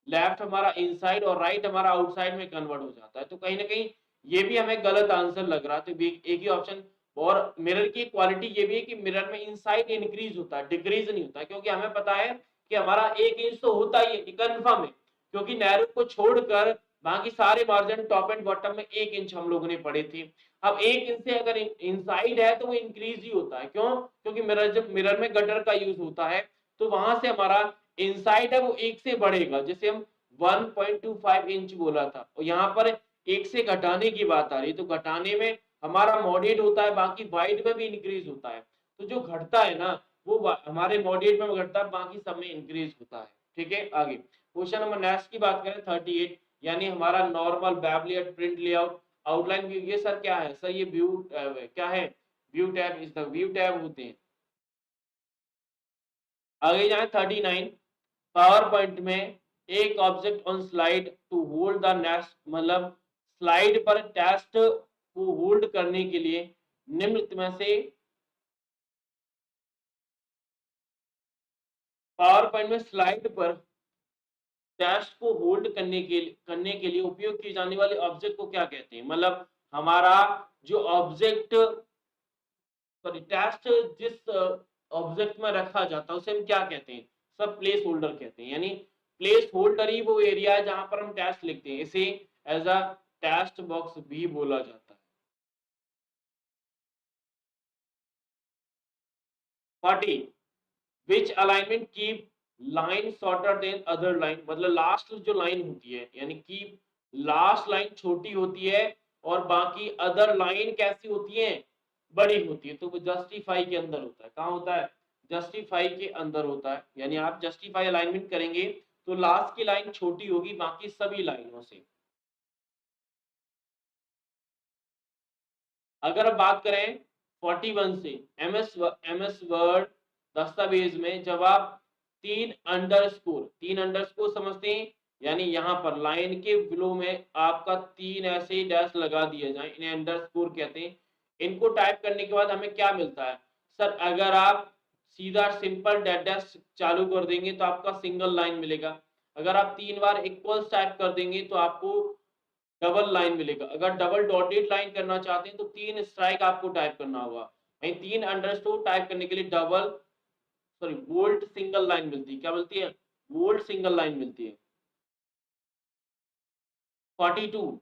लेफ्ट हमारा इनसाइड और राइट हमारा आउटसाइड में कन्वर्ट हो जाता है। तो कहीं ना कहीं ये भी हमें गलत आंसर लग रहा है, तो एक ही ऑप्शन। और मिरर की क्वालिटी ये भी है कि मिरर में इनसाइड इंक्रीज होता है, डिक्रीज नहीं होता, क्योंकि हमें पता है कि हमारा 1 इंच तो होता ही है, कंफर्म है, क्योंकि नैरो को छोड़कर बाकी सारे मार्जिन टॉप एंड बॉटम में 1 इंच हम लोगों ने पढ़े थे। अब 1 इंच से अगर इनसाइड है तो वो इंक्रीज ही होता है। क्यों? क्योंकि मिरर, जब मिरर में गटर का यूज होता है तो वहां से हमारा इनसाइड है वो 1 से बढ़ेगा, जैसे हम 1.25 इंच बोला था, और यहाँ पर 1 से घटाने की बात आ रही है, तो घटाने में हमारा मॉडरेट होता है, बाकी वाइड में भी इंक्रीज होता है। तो जो घटता है ना वो हमारे मॉडरेट में घटता है, बाकी सब में इंक्रीज होता है। ठीक है, आगे क्वेश्चन नंबर नेक्स्ट की बात करें 38, यानी हमारा नॉर्मल बेवलियर प्रिंट लेआउट आउटलाइन व्यू। ये सर क्या है? सर ये व्यू क्या है? View tab, is the view tab होते हैं। आगे जाए 39, पावर पॉइंट में एक object on slide to hold the next, मतलब स्लाइड पर टेक्स्ट को होल्ड करने के लिए निम्न में से पावर पॉइंट में स्लाइड पर टेक्स्ट को होल्ड करने के लिए उपयोग की जाने वाले ऑब्जेक्ट को क्या कहते हैं? मतलब हमारा जो ऑब्जेक्ट, सॉरी टेक्स्ट जिस ऑब्जेक्ट में रखा जाता है उसे हम क्या कहते हैं? सब प्लेस होल्डर कहते हैं। यानी प्लेस होल्डर ही वो एरिया है जहां पर हम टेक्स्ट लिखते हैं, इसे एज अ टेक्स्ट बॉक्स भी बोला जाता है। 40, which alignment keep line shorter than other line, मतलब लास्ट जो लाइन होती है, यानी कि लास्ट लाइन छोटी होती है और बाकी अदर लाइन कैसी होती है? बड़ी होती है। तो वो जस्टिफाई के अंदर होता है। कहाँ होता है? जस्टिफाई के अंदर होता है। यानी आप जस्टिफाई अलाइनमेंट करेंगे तो लास्ट की लाइन छोटी होगी बाकी सभी लाइनों से। अगर अब बात करें 41 से, एमएस वर्ड दस्तावेज में जब आप तीन अंडरस्कोर समझते हैं, यानी यहाँ पर लाइन के बिलो में आपका 3 ऐसे डैश लगा दिए जाए, इन्हें अंडरस्कोर कहते हैं। इनको टाइप करने के बाद हमें क्या मिलता है? सर अगर आप सीधा सिंपल डैश डैश चालू कर देंगे तो आपका सिंगल लाइन मिलेगा। अगर आप 3 बार इक्वल्स टाइप कर देंगे तो आपको डबल लाइन मिलेगा। अगर डबल डॉटेड लाइन करना चाहते हैं तो 3 स्ट्राइक आपको टाइप करना होगा। वहीं 3 अंडरस्कोर टाइप करने के लिए double, sorry bold single line मिलती है। क्या मिलती है? बोल्ड सिंगल लाइन मिलती है। 42,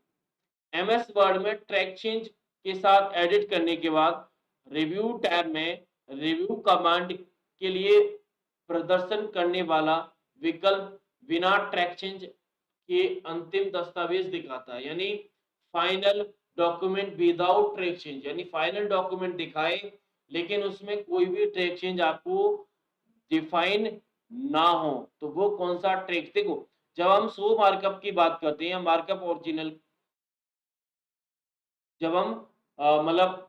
एमएस वर्ड में ट्रैक चेंज के साथ एडिट करने के बाद रिव्यू टैब में रिव्यू कमांड के लिए प्रदर्शन करने वाला विकल्प बिना ट्रैक चेंज के अंतिम दस्तावेज दिखाता है। यानी final document without track change, यानी फाइनल डॉक्यूमेंट दिखाए लेकिन उसमें कोई भी ट्रैक चेंज आपको डिफाइन ना हो, तो वो कौन सा ट्रैक? देखो जब हम शो मार्कअप की बात करते हैं, मार्कअप ओरिजिनल, जब हम मतलब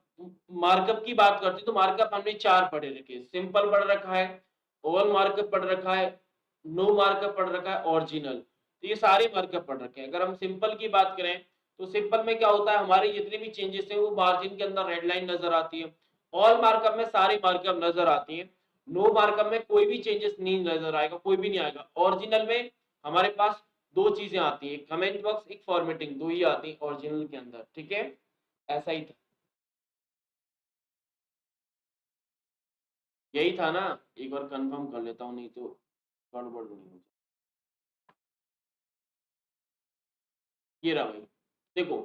मार्कअप की बात करते हैं तो मार्कअप हमने 4 पढ़े रखे, सिंपल पढ़ रखा है, ऑल मार्कअप पढ़ रखा है, नो मार्कअप पढ़ रखा है, ओरिजिनल। तो ये सारे मार्कअप पढ़ रखे हैं। अगर हम सिंपल की बात करें तो सिंपल में क्या होता है, हमारे जितने भी चेंजेस हैं वो मार्जिन के अंदर रेड लाइन नजर आती है। ऑल मार्कअप में सारे मार्कअप नजर आती है। नो मार्कअप में कोई भी चेंजेस नहीं नजर आएगा, कोई भी नहीं आएगा। ओरिजिनल में हमारे पास 2 चीजें आती है, कमेंट बॉक्स, एक फॉर्मेटिंग, 2 ही आती है ओरिजिनल के अंदर। ठीक है, ऐसा ही था, यही था ना। एक बार कंफर्म कर लेता हूँ नहीं तो गड़बड़ नहीं हो। ये रहा भाई, देखो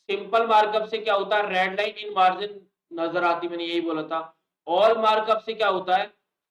सिंपल मार्कअप से क्या होता है? रेड लाइन इन मार्जिन नजर आती, मैंने यही बोला था। ऑल मार्कअप से क्या होता है?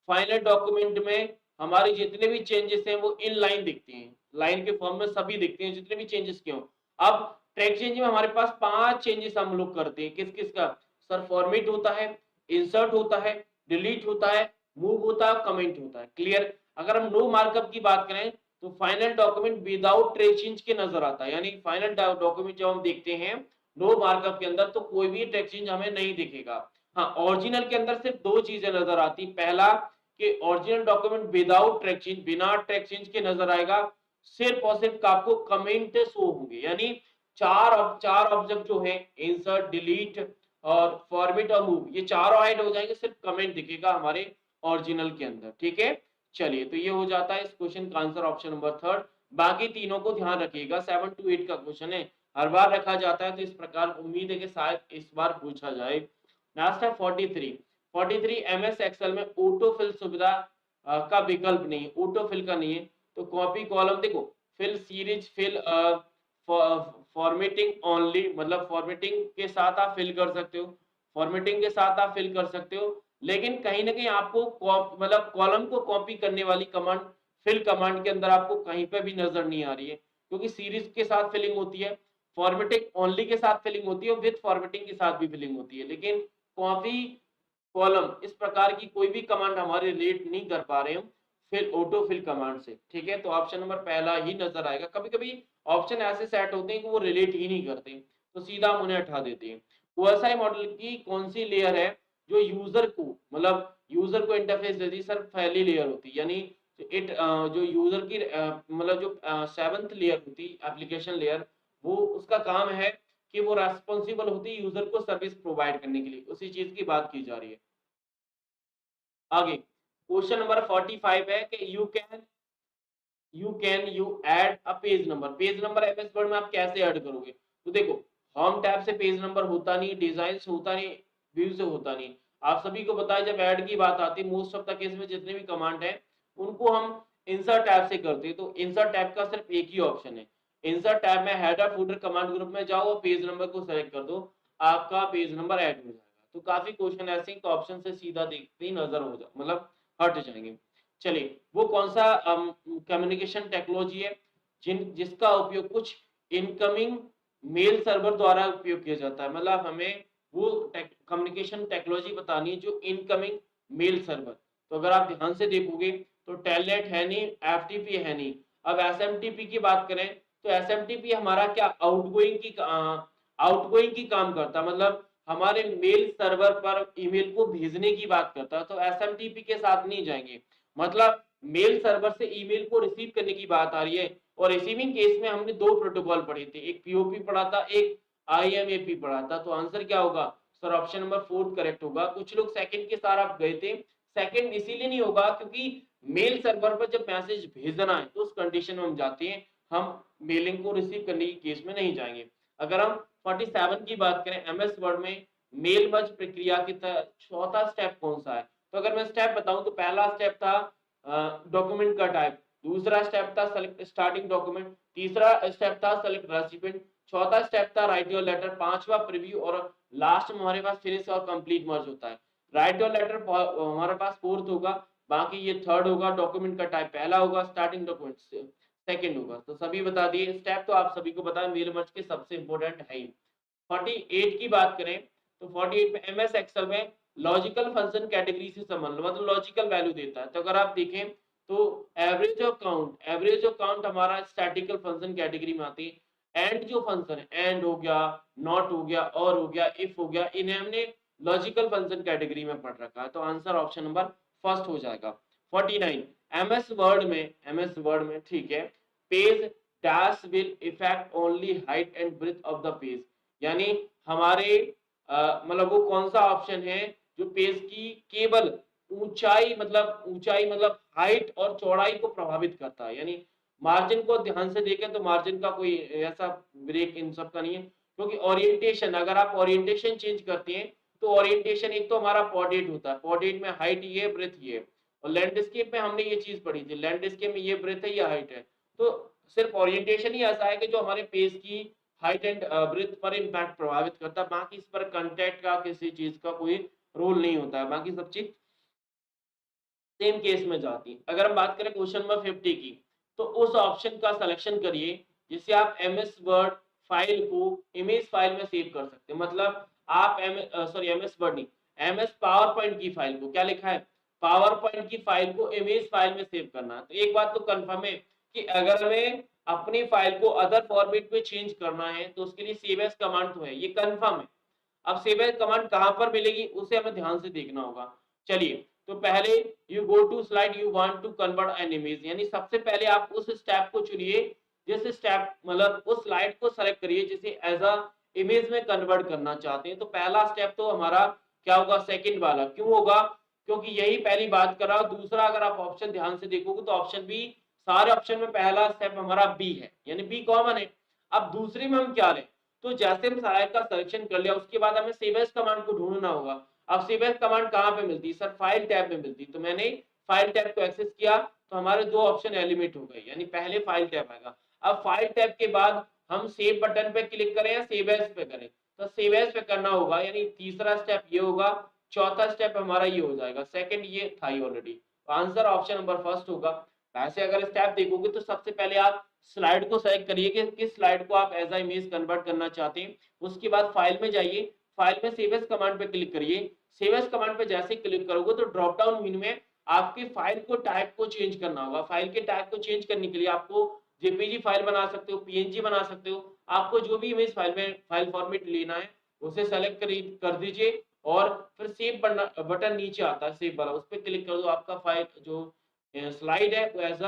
फाइनल डॉक्यूमेंट में हमारे जितने भी चेंजेस हैं वो इन लाइन दिखते हैं, लाइन के फॉर्म में सभी दिखते हैं जितने भी चेंजेस के हो। अब ट्रैक चेंज में हमारे पास 5 चेंजेस हम लोग करते हैं। किस किस का? सर फॉर्मेट होता है, इंसर्ट होता है, डिलीट होता है, मूव होता है, कमेंट होता है। क्लियर? अगर हम नो मार्कअप की बात करें तो final document without track change के नजर आता है। यानी फाइनल डॉक्यूमेंट जब हम देखते हैं नो मार्कअप के अंदर तो कोई भी ट्रैक चेंज हमें नहीं दिखेगा। हाँ, ओरिजिनल के अंदर सिर्फ दो चीजें नजर आती। पहला कि original document without track change, बिना ट्रैक चेंज के नजर आएगा। सिर्फ और सिर्फ आपको कमेंट शो होंगे, यानी चार ऑब्जेक्ट जो है, इंसर्ट, डिलीट और फॉर्मेट और मूव, ये चारों हाइड हो जाएंगे, सिर्फ कमेंट दिखेगा हमारे ओरिजिनल के अंदर। ठीक है, चलिए, तो ये हो जाता है इस क्वेश्चन का आंसर, ऑप्शन नंबर थर्ड। बाकी तीनों को ध्यान रखिएगा, 7 to 8 का क्वेश्चन है, हर बार रखा जाता है, तो इस प्रकार उम्मीद है कि शायद इस बार पूछा जाए। लास्ट है 43 एमएस एक्सेल में ऑटो फिल सुविधा का विकल्प नहीं, ऑटो फिल का नहीं है। तो कॉपी कॉलम देखो, fill series, fill formatting only, मतलब फॉर्मेटिंग के साथ आप फिल कर सकते हो, फॉर्मेटिंग के साथ आप फिल कर सकते हो, लेकिन कहीं ना कहीं आपको मतलब कॉलम को कॉपी करने वाली कमांड फिल कमांड के अंदर आपको कहीं पे भी नजर नहीं आ रही है, क्योंकि सीरीज के साथ फिलिंग होती है, फॉर्मेटिंग ओनली के साथ फिलिंग होती है, विद फॉर्मेटिंग के साथ भी फिलिंग होती है, लेकिन कॉपी कॉलम इस प्रकार की कोई भी कमांड हमारे रिलेट नहीं कर पा रहे हम फिल ऑटो फिल कमांड से। ठीक है, तो ऑप्शन नंबर पहला ही नजर आएगा। कभी कभी ऑप्शन ऐसे सेट होते हैं कि वो रिलेट ही नहीं करते, तो सीधा हम उन्हें हटा देते हैं। ओएसआई मॉडल की कौन सी लेयर है जो यूजर को, मतलब यूजर को इंटरफेस देती है? सर पहली लेयर होती है, यानी जो यूजर की मतलब जो 7th लेयर होती है, एप्लीकेशन लेयर, वो उसका काम है कि वो रेस्पॉन्सिबल होती है यूजर को सर्विस प्रोवाइड करने के लिए, उसी चीज की बात की जा रही है। आगे क्वेश्चन नंबर 45 है कि you add a page number. Page number MS word में आप कैसे ऐड करोगे? तो देखो, होम टैब से पेज नंबर होता नहीं, डिजाइन से होता नहीं, व्यू से होता नहीं। आप सभी को पता है, जब ऐड की बात आती है, मोस्ट ऑफ द केस में जितने भी कमांड है उनको हम इंसर्ट टैब से करते हैं। तो इंसर्ट टैब का सिर्फ एक ही ऑप्शन है, इंसर्ट टैब में हेडर फुटर कमांड ग्रुप में जाओ और पेज नंबर को सेलेक्ट कर दो, आपका पेज नंबर ऐड हो जाएगा। तो काफी क्वेश्चन ऐसे हैं, तो ऑप्शन से सीधा देखते ही नजर हो जाए, मतलब हट जाएंगे। चलिए, वो कौन सा कम्युनिकेशन टेक्नोलॉजी है जिसका उपयोग कुछ इनकमिंग मेल सर्वर द्वारा उपयोग किया जाता है? मतलब हमें वो कम्युनिकेशन टेक्नोलॉजी बतानी है जो इनकमिंग मेल सर्वर। तो अगर आप ध्यान से देखोगे तो टेलनेट है नहीं, एफटीपी है नहीं। अब एसएमटीपी की बात करें तो एसएमटीपी हमारा क्या आउटगोइंग की काम करता है, मतलब हमारे मेल सर्वर पर ईमेल को भेजने की बात करता है, तो एसएमटीपी के साथ नहीं जाएंगे। मतलब मेल सर्वर से ईमेल को रिसीव करने की बात आ रही है, और रिसीविंग केस में हमने दो प्रोटोकॉल पढ़े थे, एक पीओपी पढ़ा था, एक आईएमएपी पढ़ा था। तो आंसर क्या होगा सर? ऑप्शन नंबर 4 करेक्ट होगा। कुछ लोग सेकंड के साथ आप गए थे, सेकंड इसीलिए नहीं होगा क्योंकि मेल सर्वर पर जब मैसेज भेजना है तो उस कंडीशन में हम जाते हैं, हम मेलिंग को रिसीव करने की केस में नहीं जाएंगे। अगर हम 47 की बात करें, एमएस वर्ड में मेल मर्ज प्रक्रिया की चौथा स्टेप कौन सा है? तो अगर मैं स्टेप बताऊं तो पहला स्टेप था डॉक्यूमेंट का टाइप, दूसरा स्टेप था सेलेक्ट स्टार्टिंग डॉक्यूमेंट, तीसरा स्टेप था सेलेक्ट रेसिपिएंट, चौथा स्टेप था राइट योर लेटर, पांचवा प्रीव्यू, और लास्ट में हमारे पास फिनिश और कंप्लीट मर्ज होता है। राइट योर लेटर हमारे पास फोर्थ होगा, बाकी ये थर्ड होगा, डॉक्यूमेंट का टाइप पहला होगा, स्टार्टिंग डॉक्यूमेंट सेकंड होगा। तो सभी बता दिए स्टेप, तो आप सभी को पता है मेल मर्ज के सबसे इंपॉर्टेंट है ही। 48 की बात करें तो 48 में एमएस एक्सेल में लॉजिकल फंक्शन कैटेगरी से संबंध, मतलब लॉजिकल वैल्यू देता है। तो अगर आप देखें तो एवरेज ऑफ काउंट हमारा स्टैटिकल फंक्शन कैटेगरी में आती है। एंड जो फंक्शन है, एंड हो गया, नॉट हो गया, और हो गया, इफ हो गया, इन्हें हमने लॉजिकल फंक्शन कैटेगरी में पढ़ रखा है। तो आंसर ऑप्शन नंबर फर्स्ट हो जाएगा। 49 एमएस वर्ड में ठीक है, page dash will effect only height and breadth of the page, यानी हमारे मतलब वो कौन सा ऑप्शन है जो पेज की केवल ऊंचाई मतलब हाइट और चौड़ाई को प्रभावित करता है। यानी मार्जिन को ध्यान से देखें तो मार्जिन का कोई ऐसा ब्रेक इन सब का नहीं है, क्योंकि ओरिएंटेशन, अगर आप ओरिएंटेशन चेंज करते हैं तो ओरिएंटेशन एक तो हमारा पॉडेट होता है, पॉडेट में हाइट ये, ब्रेथ ये, और लैंडस्केप में हमने ये चीज पढ़ी थी, लैंडस्केप में ये ब्रेथ है, ये हाइट है। तो सिर्फ ओरिएंटेशन ही ऐसा है कि जो हमारे पेज की हाइट एंड ब्रेथ पर इम्पैक्ट प्रभावित करता है, बाकी इस पर कंटेंट का किसी चीज का कोई रोल नहीं होता है, बाकी सब चीज सेम केस में जाती है। अगर हम बात करें क्वेश्चन नंबर 50 की, तो उस ऑप्शन का सिलेक्शन करिए जिससे आप एमएस वर्ड फाइल को इमेज फाइल में सेव कर सकते हैं। मतलब आप एमएस वर्ड नहीं, एमएस पावर पॉइंट की फाइल को, क्या लिखा है, पावर पॉइंट की फाइल को इमेज फाइल में सेव करना है। तो एक बात तो कंफर्म है कि अगर हमें अपनी फाइल को अदर फॉर्मेट में चेंज करना है तो उसके लिए सेव एज कमांड तो है, ये कंफर्म है। अब सेव एज कमांड कहां पर मिलेगी उसे हमें ध्यान से देखना होगा। चलिए, तो पहले you go to slide you want to convert an image, यानी सबसे पहले आप उस स्टेप को चुनिए, जिस स्टेप मतलब उस स्लाइड को सेलेक्ट करिए जिसे एज अ इमेज में कन्वर्ट करना चाहते हैं। तो पहला स्टेप तो हमारा क्या होगा, सेकंड वाला। क्यों होगा, क्योंकि यही पहली बात कर रहा हूं। दूसरा अगर आप ऑप्शन ध्यान से देखोगे तो ऑप्शन बी, सारे ऑप्शन में पहला स्टेप हमारा बी है, यानी बी कॉमन है। अब दूसरे में हम क्या लें, तो जैसे हम सहायक का सिलेक्शन कर लिया उसके बाद हमें सेव एज कमांड को ढूंढना होगा। अब सेव एज कमांड कहां पे मिलती है, सर फाइल टैब में मिलती है। तो मैंने फाइल टैब को एक्सेस किया तो हमारे दो ऑप्शन एलिमिनेट हो गए, यानी पहले फाइल टैब आएगा। अब फाइल टैब के बाद हम सेव बटन पे क्लिक करें या सेव एज पे करें, तो सेव एज पे करना होगा, यानी तीसरा स्टेप ये होगा, चौथा स्टेप हमारा ये हो जाएगा, सेकंड ये था ही ऑलरेडी। तो आंसर ऑप्शन नंबर फर्स्ट होगा। वैसे अगर स्टेप देखोगे तो सबसे पहले आप स्लाइड को सेलेक्ट करिए कि किस स्लाइड को आप एज अ इमेज कन्वर्ट करना चाहते हैं। उसके बाद फाइल में जाइए, फाइल में सेव एज कमांड पे क्लिक करिए। सेव एज कमांड पे जैसे क्लिक करोगे तो ड्रॉप डाउन मेन्यू में आपकी फाइल को टाइप को चेंज करना होगा। फाइल के टाइप को चेंज करने के लिए आपको जेपीजी फाइल बना सकते हो, पीएनजी बना सकते हो, आपको जो भी इमेज फाइल में फाइल फॉर्मेट लेना है उसे सेलेक्ट कर दीजिए और फिर सेव बटन नीचे आता है सेव वाला, उस पर क्लिक कर दो। आपका फाइल जो स्लाइड है वो एज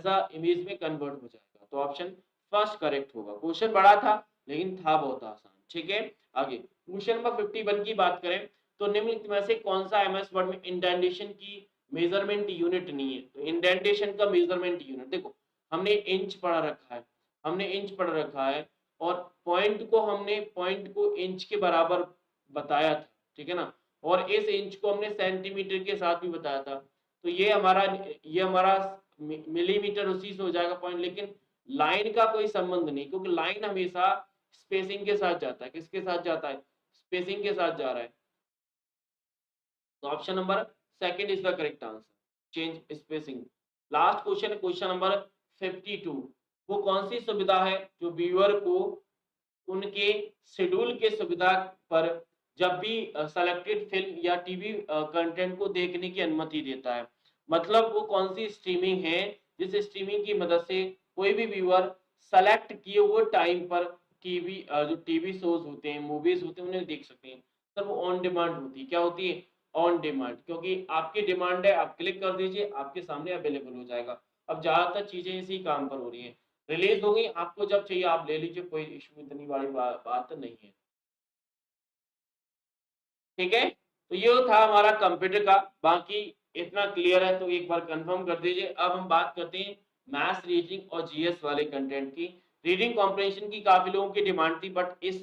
अ इमेज में कन्वर्ट हो जाएगा। तो ऑप्शन फर्स्ट करेक्ट होगा। क्वेश्चन बड़ा था लेकिन था बहुत आसान। ठीक है, आगे क्वेश्चन नंबर 51 की बात करें तो निम्नलिखित में से कौन सा एमएस वर्ड में इंडेंटेशन की मेजरमेंट यूनिट नहीं है। तो इंडेंटेशन का मेजरमेंट यूनिट देखो, हमने इंच पढ़ा रखा है, और पॉइंट को इंच के बराबर बताया था, ठीक है ना, और इस इंच को हमने सेंटीमीटर के साथ भी बताया था। तो ये हमारा मिलीमीटर उसी से हो जाएगा पॉइंट, लेकिन लाइन का कोई संबंध नहीं, क्योंकि लाइन हमेशा स्पेसिंग के साथ जाता है। किसके साथ जाता है, स्पेसिंग के साथ जा रहा है। तो option number second is the correct answer, change spacing. Last question है क्वेश्चन नंबर 52। वो कौन सी सुविधा है जो व्यूअर को उनके शेड्यूल के सुविधा पर जब भी सेलेक्टेड फिल्म या टीवी कंटेंट को देखने की अनुमति देता है। मतलब वो कौन सी स्ट्रीमिंग है जिस स्ट्रीमिंग की मदद से कोई भी व्यूअर सेलेक्ट किए हुए टाइम पर जो टीवी शोज होते हैं, मूवीज होते हैं, उन्हें देख सकते हैं। सर वो ऑन डिमांड होती है। क्या होती है, ऑन डिमांड, क्योंकि आपकी डिमांड है, आप क्लिक कर दीजिए, आपके सामने अवेलेबल हो जाएगा। अब ज्यादातर चीजें इसी काम पर हो रही है, रिलीज हो गई, आपको जब चाहिए आप ले लीजिए, कोई इशू इतनी बड़ी बात नहीं है। ठीक है, तो ये था हमारा कंप्यूटर का। बाकी इतना क्लियर है तो एक बार कंफर्म कर दीजिए। अब हम बात करते हैं मैथ्स, रीजनिंग और जीएस वाले कंटेंट की। रीडिंग कॉम्प्रिहेंशन की काफी लोगों की डिमांड थी, बट इस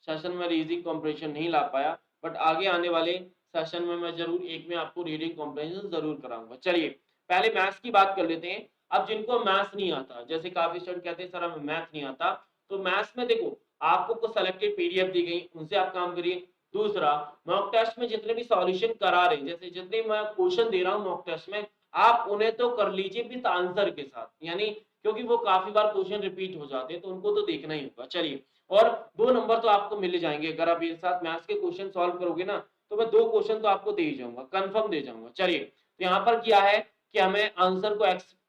सेशन में रीडिंग कॉम्प्रिहेंशन नहीं ला पाया, बट आगे आने वाले सेशन में मैं जरूर एक में आपको रीडिंग कॉम्प्रिहेंशन जरूर कराऊंगा। चलिए पहले मैथ्स की बात कर लेते हैं। अब जिनको मैथ्स नहीं आता, जैसे काफी स्टूडेंट कहते हैं सर हमें मैथ नहीं आता, तो मैथ्स में देखो आपको कुछ सेलेक्टेड पीडीएफ दी गई, उनसे आप काम करिए। दूसरा, मॉक टेस्ट में जितने भी सॉल्यूशन करा रहे हैं, जैसे जितने मैं क्वेश्चन दे रहा हूँ मॉक टेस्ट में, आप उन्हें तो कर लीजिए विद आंसर के साथ, यानी क्योंकि वो काफी बार क्वेश्चन रिपीट हो जाते हैं तो उनको तो देखना ही होगा। चलिए, और 2 नंबर तो आपको मिल जाएंगे अगर आप ये साथ मैथ्स के क्वेश्चन सॉल्व करोगे ना, तो मैं 2 क्वेश्चन तो आपको दे ही जाऊंगा, कंफर्म दे जाऊंगा। चलिए, तो यहाँ पर क्या है कि हमें आंसर को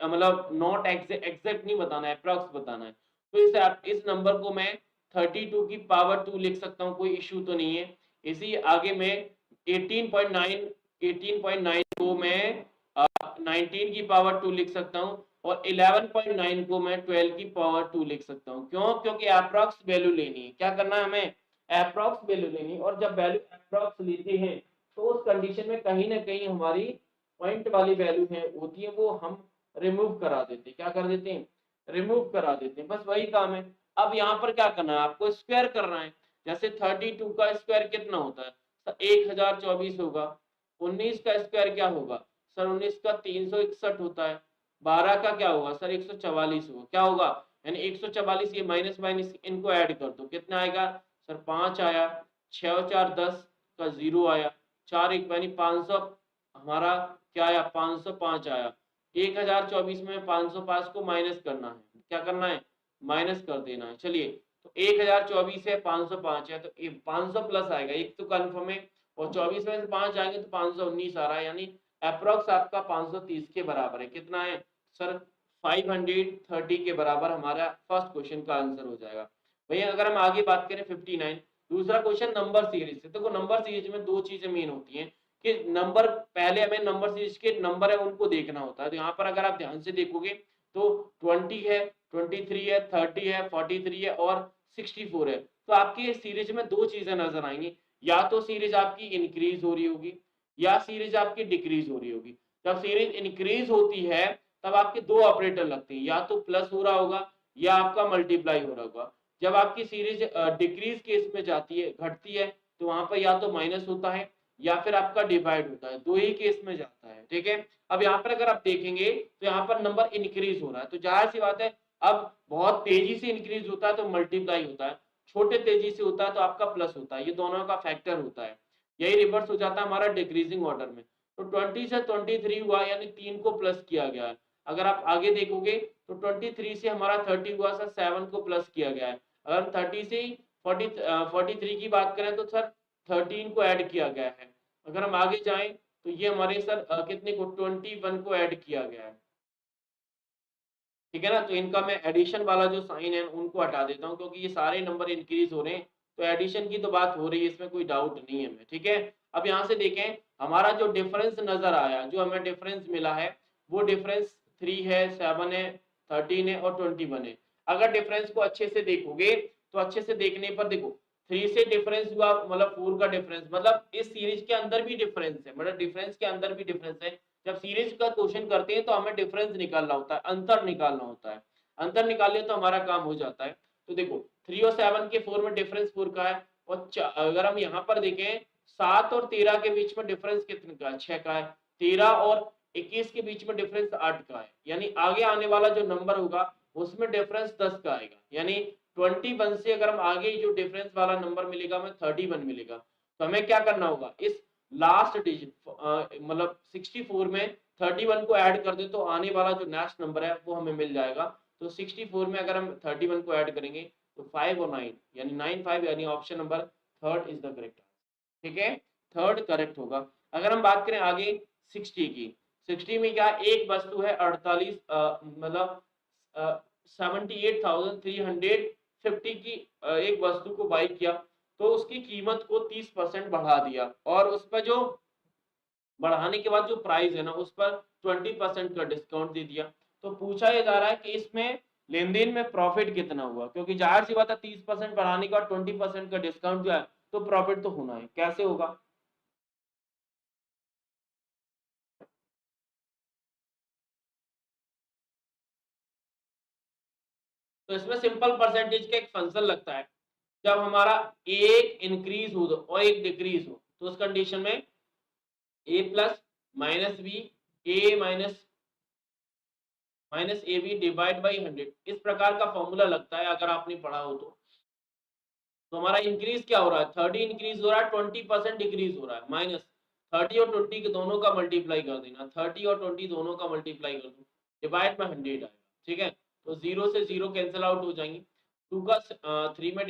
मतलब नॉट एग्जैक्ट नहीं बताना है, अप्रॉक्स बताना है। तो इस नंबर को मैं 32 की पावर 2 लिख सकता हूँ, कोई इश्यू तो नहीं है। इसी आगे में 18.9 को मैं 19 की पावर 2 लिख सकता हूँ, और 11.9 को मैं 12 की पावर 2 लिख सकता हूँ। क्यों, क्योंकि अप्रॉक्स वैल्यू लेनी है। क्या करना है हमें, अप्रॉक्स वैल्यू लेनी है, और जब वैल्यू अप्रॉक्स लेते हैं तो उस कंडीशन में कहीं ना कहीं हमारी पॉइंट वाली वैल्यू है होती है वो हम रिमूव करा देते हैं। क्या कर देते हैं, रिमूव करा देते हैं, बस वही काम है। अब यहाँ पर क्या करना है, आपको स्क्वायर करना है। जैसे 32 का स्क्वायर कितना होता है, 1024 होगा। 19 का स्क्वायर क्या होगा सर, 19 का 361 होता है। 12 का क्या होगा सर, 144 होगा। क्या होगा, यानी 144, ये माइनस माइनस इनको ऐड कर दो, कितना आएगा सर, 5 आया। 6 और 4 10 का 0 आया। 4 1 यानी 500, हमारा क्या आया, 505 आया। 1024 में 505 को माइनस करना है। क्या करना है, माइनस कर देना है। चलिए, तो 1024 है, 505 है, तो 500 प्लस आएगा, एक तो कन्फर्म है, और 24 में से 5 आएंगे तो 519 आ रहा है, यानी अप्रोक्स आपका 530 के बराबर है। कितना है सर, 530 के बराबर हमारा फर्स्ट क्वेश्चन का आंसर हो जाएगा। भैया अगर हम आगे बात करें 59, दूसरा क्वेश्चन नंबर सीरीज से। देखो नंबर सीरीज में दो चीजें मेन होती हैं कि नंबर, पहले हमें नंबर सीरीज के नंबर है उनको देखना होता है। तो यहाँ पर अगर आप ध्यान से देखोगे तो 20 है, 23 है, 30 है, 43 है और 64 है। तो आपकी सीरीज में दो चीजें नजर आएंगी, या तो सीरीज आपकी इंक्रीज हो रही होगी या सीरीज आपकी डिक्रीज हो रही होगी। जब सीरीज इंक्रीज होती है तब आपके दो ऑपरेटर लगते हैं, या तो प्लस हो रहा होगा या आपका मल्टीप्लाई हो रहा होगा। जब आपकी सीरीज डिक्रीज केस में जाती है, घटती है, तो वहां पर या तो माइनस होता है या फिर आपका डिवाइड होता है, दो ही केस में जाता है। ठीक है, अब यहाँ पर अगर आप देखेंगे तो यहाँ पर नंबर इंक्रीज हो रहा है, तो जाहिर सी बात है अब बहुत तेजी से इंक्रीज होता है तो मल्टीप्लाई होता है, छोटे तेजी से होता है तो आपका प्लस होता है, ये दोनों का फैक्टर होता है। यही रिवर्स हो जाता है हमारा डिक्रीजिंग ऑर्डर में। तो 20 से 23 हुआ यानी 3 को प्लस किया गया है। अगर आप आगे देखोगे तो 23 से हमारा 30 हुआ सर, 7 को प्लस किया गया है। अगर हम 30 से 43 की बात करें तो सर 13 को ऐड किया गया है। अगर हम आगे जाएं तो ये हमारे सर कितने को 21 को ऐड किया गया है। ठीक है ना, तो इनका मैं एडिशन वाला जो साइन है उनको हटा देता हूँ, क्योंकि ये सारे नंबर इंक्रीज हो रहे हैं तो एडिशन की तो बात हो रही है, इसमें कोई डाउट नहीं है मैं। ठीक है, अब यहाँ से देखें हमारा जो डिफरेंस नजर आया, जो हमें डिफरेंस मिला है वो डिफरेंस 3 है, 7 है, 13 है और 21 है। अगर डिफरेंस को अच्छे से देखोगे तो अच्छे से देखने पर देखो 3 से डिफरेंस हुआ मतलब 4 का डिफरेंस, मतलब इस सीरीज के अंदर भी डिफरेंस है, मतलब डिफरेंस के अंदर भी डिफरेंस है। जब सीरीज का क्वेश्चन करते हैं तो हमें डिफरेंस निकालना होता है, अंतर निकालना होता है। अंतर निकाल लिया तो हमारा काम हो जाता है। तो देखो 3 और 7 के 4 में डिफरेंस 4 का है, और अगर हम यहाँ पर देखें 7 और 13 के बीच में डिफरेंस कितने का है, 6 का है। 13 और 21 के बीच में डिफरेंस 8 का है, यानी आगे आने वाला जो नंबर होगा उसमें डिफरेंस 10 का आएगा, यानी 21 से अगर हम आगे जो डिफरेंस वाला नंबर मिलेगा हमें 31 मिलेगा। तो हमें क्या करना होगा, इस लास्ट डिजिट मतलब 64 में 31 को ऐड कर दे तो आने वाला जो नेक्स्ट नंबर है वो हमें मिल जाएगा। तो 64 में अगर हम 31 को ऐड करेंगे तो 5 और 9 यानी 95, यानी option number third is the correct. ठीक है, थर्ड करेक्ट होगा। अगर हम बात करें आगे 60 की, 60 में क्या, एक वस्तु है 48 मतलब 78,350 की एक वस्तु को बाई किया, तो उसकी कीमत को 30% बढ़ा दिया और उस पर जो बढ़ाने के बाद जो प्राइस है ना उस पर 20% का डिस्काउंट दे दिया। तो पूछा ये जा रहा है कि इसमें लेन देन में प्रॉफिट कितना हुआ, क्योंकि जाहिर सी बात है 30% बढ़ाने के बाद 20% का डिस्काउंट जो है तो प्रॉफिट तो होना है, कैसे होगा। तो इसमें सिंपल परसेंटेज का एक फंक्शन लगता है, जब हमारा एक इंक्रीज हो और एक डिक्रीज हो तो उस कंडीशन में a plus minus b, a minus a b divide by 100, इस प्रकार का फॉर्मूला लगता है अगर आपने पढ़ा हो तो। तो हमारा इंक्रीज क्या हो रहा है, 30 इंक्रीज हो रहा है, 20% डिक्रीज हो रहा है, माइनस 30 और 20 के दोनों का मल्टीप्लाई कर देना, 30 और 20 दोनों का मल्टीप्लाई कर दो, डिवाइड में 100 आएगा। ठीक है, तो जीरो से जीरो कैंसिल आउट हो जाएंगे, 2 का 3 में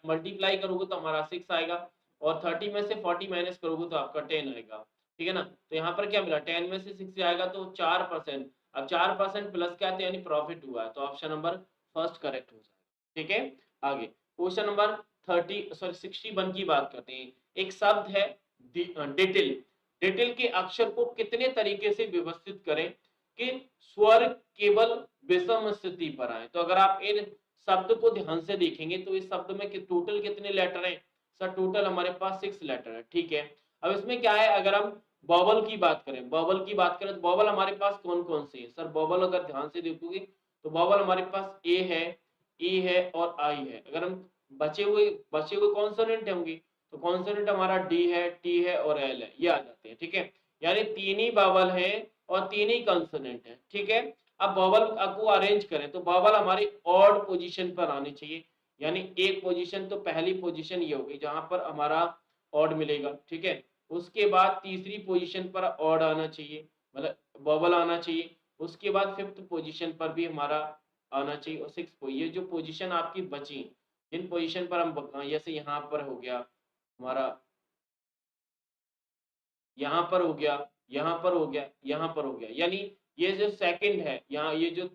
मल्टीप्लाई करोगे तो हमारा 6 आएगा, और 30 में से 40 माइनस करोगे तो आपका 10 आएगा। ठीक है ना, तो यहाँ पर क्या मिला, 10 में से 6 आएगा तो 4%। अब 4% प्लस क्या था, यानी प्रॉफिट हुआ है, तो ऑप्शन नंबर फर्स्ट करेक्ट हो जाएगा। ठीक है, आगे क्वेश्चन नंबर 61 की बात करते हैं। एक शब्द है डिटिल, डिटिल के अक्षर को कितने तरीके से व्यवस्थित करें कि स्वर केवल विषम स्थिति पर आए। तो अगर आप इन शब्द को ध्यान से देखेंगे तो इस शब्द में टोटल कितने लेटर हैं सर, टोटल हमारे पास 6 लेटर है। ठीक है, अब इसमें क्या है, अगर हम बॉबल की बात करें, बॉबल की बात करें तो बॉबल हमारे पास कौन कौन से है सर, बॉबल अगर ध्यान से देखोगे तो बॉबल हमारे पास ए है, ई है और आई है। अगर हम बचे हुए कॉन्सोनेंट होंगे तो कॉन्सोनेंट हमारा डी है, टी है और एल है, ये आ जाते हैं। ठीक है, यानी तीन ही बावल है और तीन ही कॉन्सोनेंट है। ठीक है, अब बावल को अरेंज करें तो बावल हमारी ऑड पोजीशन पर आनी चाहिए, यानी एक पोजीशन तो पहली पोजीशन ये होगी जहां पर हमारा ऑड मिलेगा। ठीक है, उसके बाद तीसरी पोजीशन पर ऑड आना चाहिए, मतलब बबल आना चाहिए, उसके बाद फिफ्थ पोजीशन पर भी हमारा आना चाहिए, और सिक्स ये जो पोजीशन आपकी बची, जिन पोजीशन पर हम जैसे यहाँ पर हो गया हमारा, यहाँ पर हो गया, यहाँ पर हो गया, यहाँ पर हो गया, यानी ये जो सेकंड है यहाँ, ये जो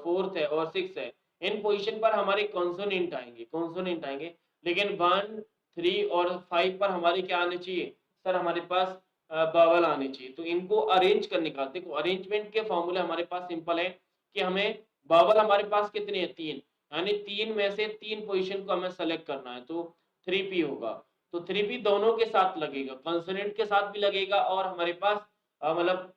फोर्थ है और सिक्स है, इन पोजीशन पर हमारे कॉन्सोनेंट आएंगे, कॉन्सोनेंट आएंगे। लेकिन 1, 3 और 5 पर हमारे क्या आने चाहिए सर, हमारे पास बबल आने चाहिए। तो इनको अरेंज करने का, देखो अरेंजमेंट के फॉर्मूले हमारे पास सिंपल है कि हमें बबल हमारे पास कितने हैं, 3, यानी 3 में से 3 पोजीशन को हमें सेलेक्ट करना है, तो 3p होगा। तो 3p दोनों के साथ लगेगा, कंसोनेंट के साथ भी लगेगा और हमारे पास मतलब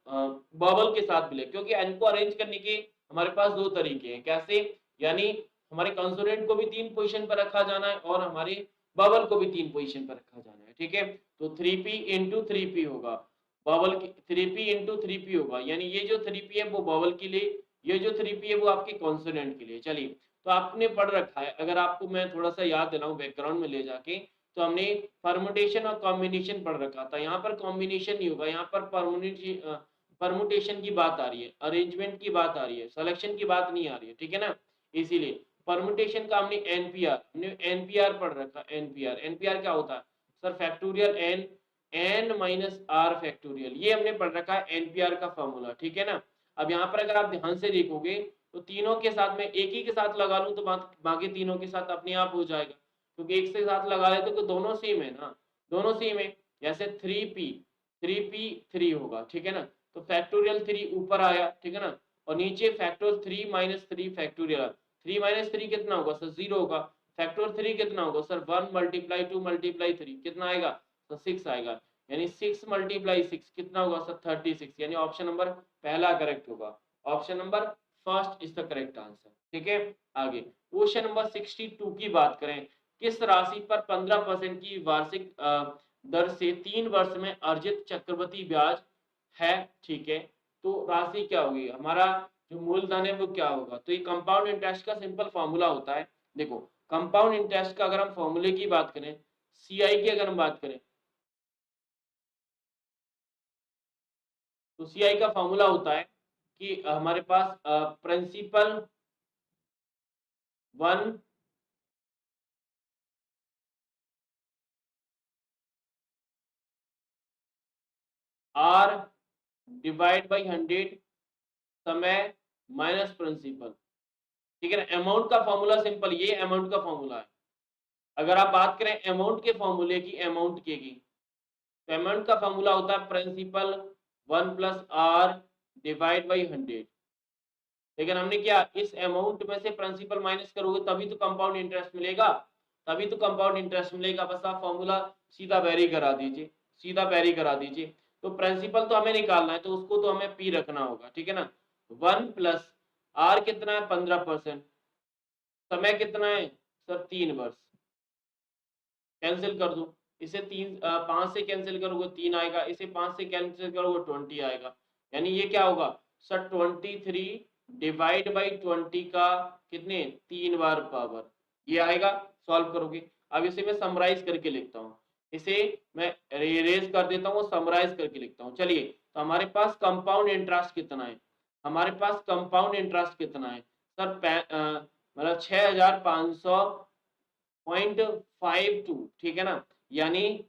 बबल के साथ भी लगेगा, क्योंकि इनको अरेंज करने के हमारे पास 2 तरीके हैं। कैसे, यानी हमारे कंसोनेंट को भी 3 पोजीशन पर रखा जाना है और हमारे बबल को भी 3 पोजीशन पर रखा जाना है, ठीक है। तो 3p इंटू 3p होगा, बबल की 3p इंटू 3p होगा, यानी ये जो 3p है वो बबल के लिए, ये जो 3p है वो आपके कॉन्सोनेंट के लिए। चलिए, तो आपने पढ़ रखा है, अगर आपको मैं थोड़ा सा याद दिलाऊं बैकग्राउंड में ले जाके, तो हमने परमुटेशन और कॉम्बिनेशन पढ़ रखा था। यहाँ पर कॉम्बिनेशन नहीं होगा, यहाँ पर परमुटेशन की बात आ रही है, अरेंजमेंट की बात आ रही है, सिलेक्शन की बात नहीं आ रही है, ठीक है ना। इसीलिए परमुटेशन का हमने एनपीआर पढ़ रखा। एनपीआर क्या होता है sir, factorial N minus R factorial, ये हमने पढ़ रखा है एनपीआर का फॉर्मूला, ठीक है ना। अब यहाँ पर अगर आप ध्यान से देखोगे तो तीनों के साथ में एक ही के साथ लगा लूं तो बाकी तीनों के साथ अपने आप हो जाएगा, क्योंकि एक से साथ लगा लेते तो दोनों सेम है ना, दोनों सेम है। जैसे 3p होगा, ठीक है ना। तो फैक्टोरियल 3 ऊपर आया, ठीक है ना, और नीचे फैक्टर 3 माइनस 3 फैक्टोरियल, 3 माइनस 3 कितना होगा सर, 0 होगा। फैक्टर 3 कितना होगा सर, 1 मल्टीप्लाई 2 मल्टीप्लाई 3 कितना आएगा सर, 6 आएगा। यानी 6 मल्टीप्लाई 6 कितना होगा सर, 36, यानी ऑप्शन नंबर पहला करेक्ट होगा। Option number first is the correct answer, ठीक है। आगे क्वेश्चन नंबर 62 की बात करें, किस राशि पर 15% की वार्षिक दर से 3 वर्ष में अर्जित चक्रवृद्धि ब्याज है, ठीक है। तो राशि क्या होगी, हमारा जो मूलधन है वो क्या होगा। तो ये कंपाउंड इंटरेस्ट का सिंपल फॉर्मूला होता है। देखो कंपाउंड इंटरेस्ट का अगर हम फॉर्मूले की बात करें, सीआई की अगर हम बात करें, तो सीआई का फॉर्मूला होता है कि हमारे पास प्रिंसिपल 1 आर डिवाइड बाई 100 समय माइनस प्रिंसिपल, ठीक है ना। अमाउंट का फॉर्मूला सिंपल, ये अमाउंट का फॉर्मूला है। अगर आप बात करें अमाउंट के फॉर्मूले की, अमाउंट के की, तो अमाउंट का फॉर्मूला होता है principal 1 plus R divide by 100। लेकिन हमने क्या, इस अमाउंट में से प्रिंसिपल माइनस करोगे तभी तो कंपाउंड इंटरेस्ट मिलेगा, तभी तो कंपाउंड इंटरेस्ट मिलेगा। बस आप फॉर्मूला सीधा वेरी करा दीजिए, सीधा वेरी करा दीजिए। तो प्रिंसिपल तो हमें निकालना है, तो उसको तो हमें पी रखना होगा, ठीक है ना। 1 प्लस आर कितना है 15%, समय कितना है सर 3 वर्ष, कैंसिल कर दो। इसे 5 से कैंसिल करोगे 3 आएगा, इसे 5 से कैंसिल करोगे 20 आएगा। यानी ये क्या होगा सर, 23 डिवाइड बाई 20 का कितने 3 बार पावर, ये आएगा। सॉल्व करोगे। अब इसे मैं समराइज करके लिखता हूँ, इसे मैं इरेज कर देता हूँ, समराइज करके लिखता हूँ। चलिए, तो हमारे पास कंपाउंड इंटरेस्ट कितना है, हमारे पास कंपाउंड इंटरेस्ट कितना है सर, मतलब 6500.52, ठीक है ना। यानी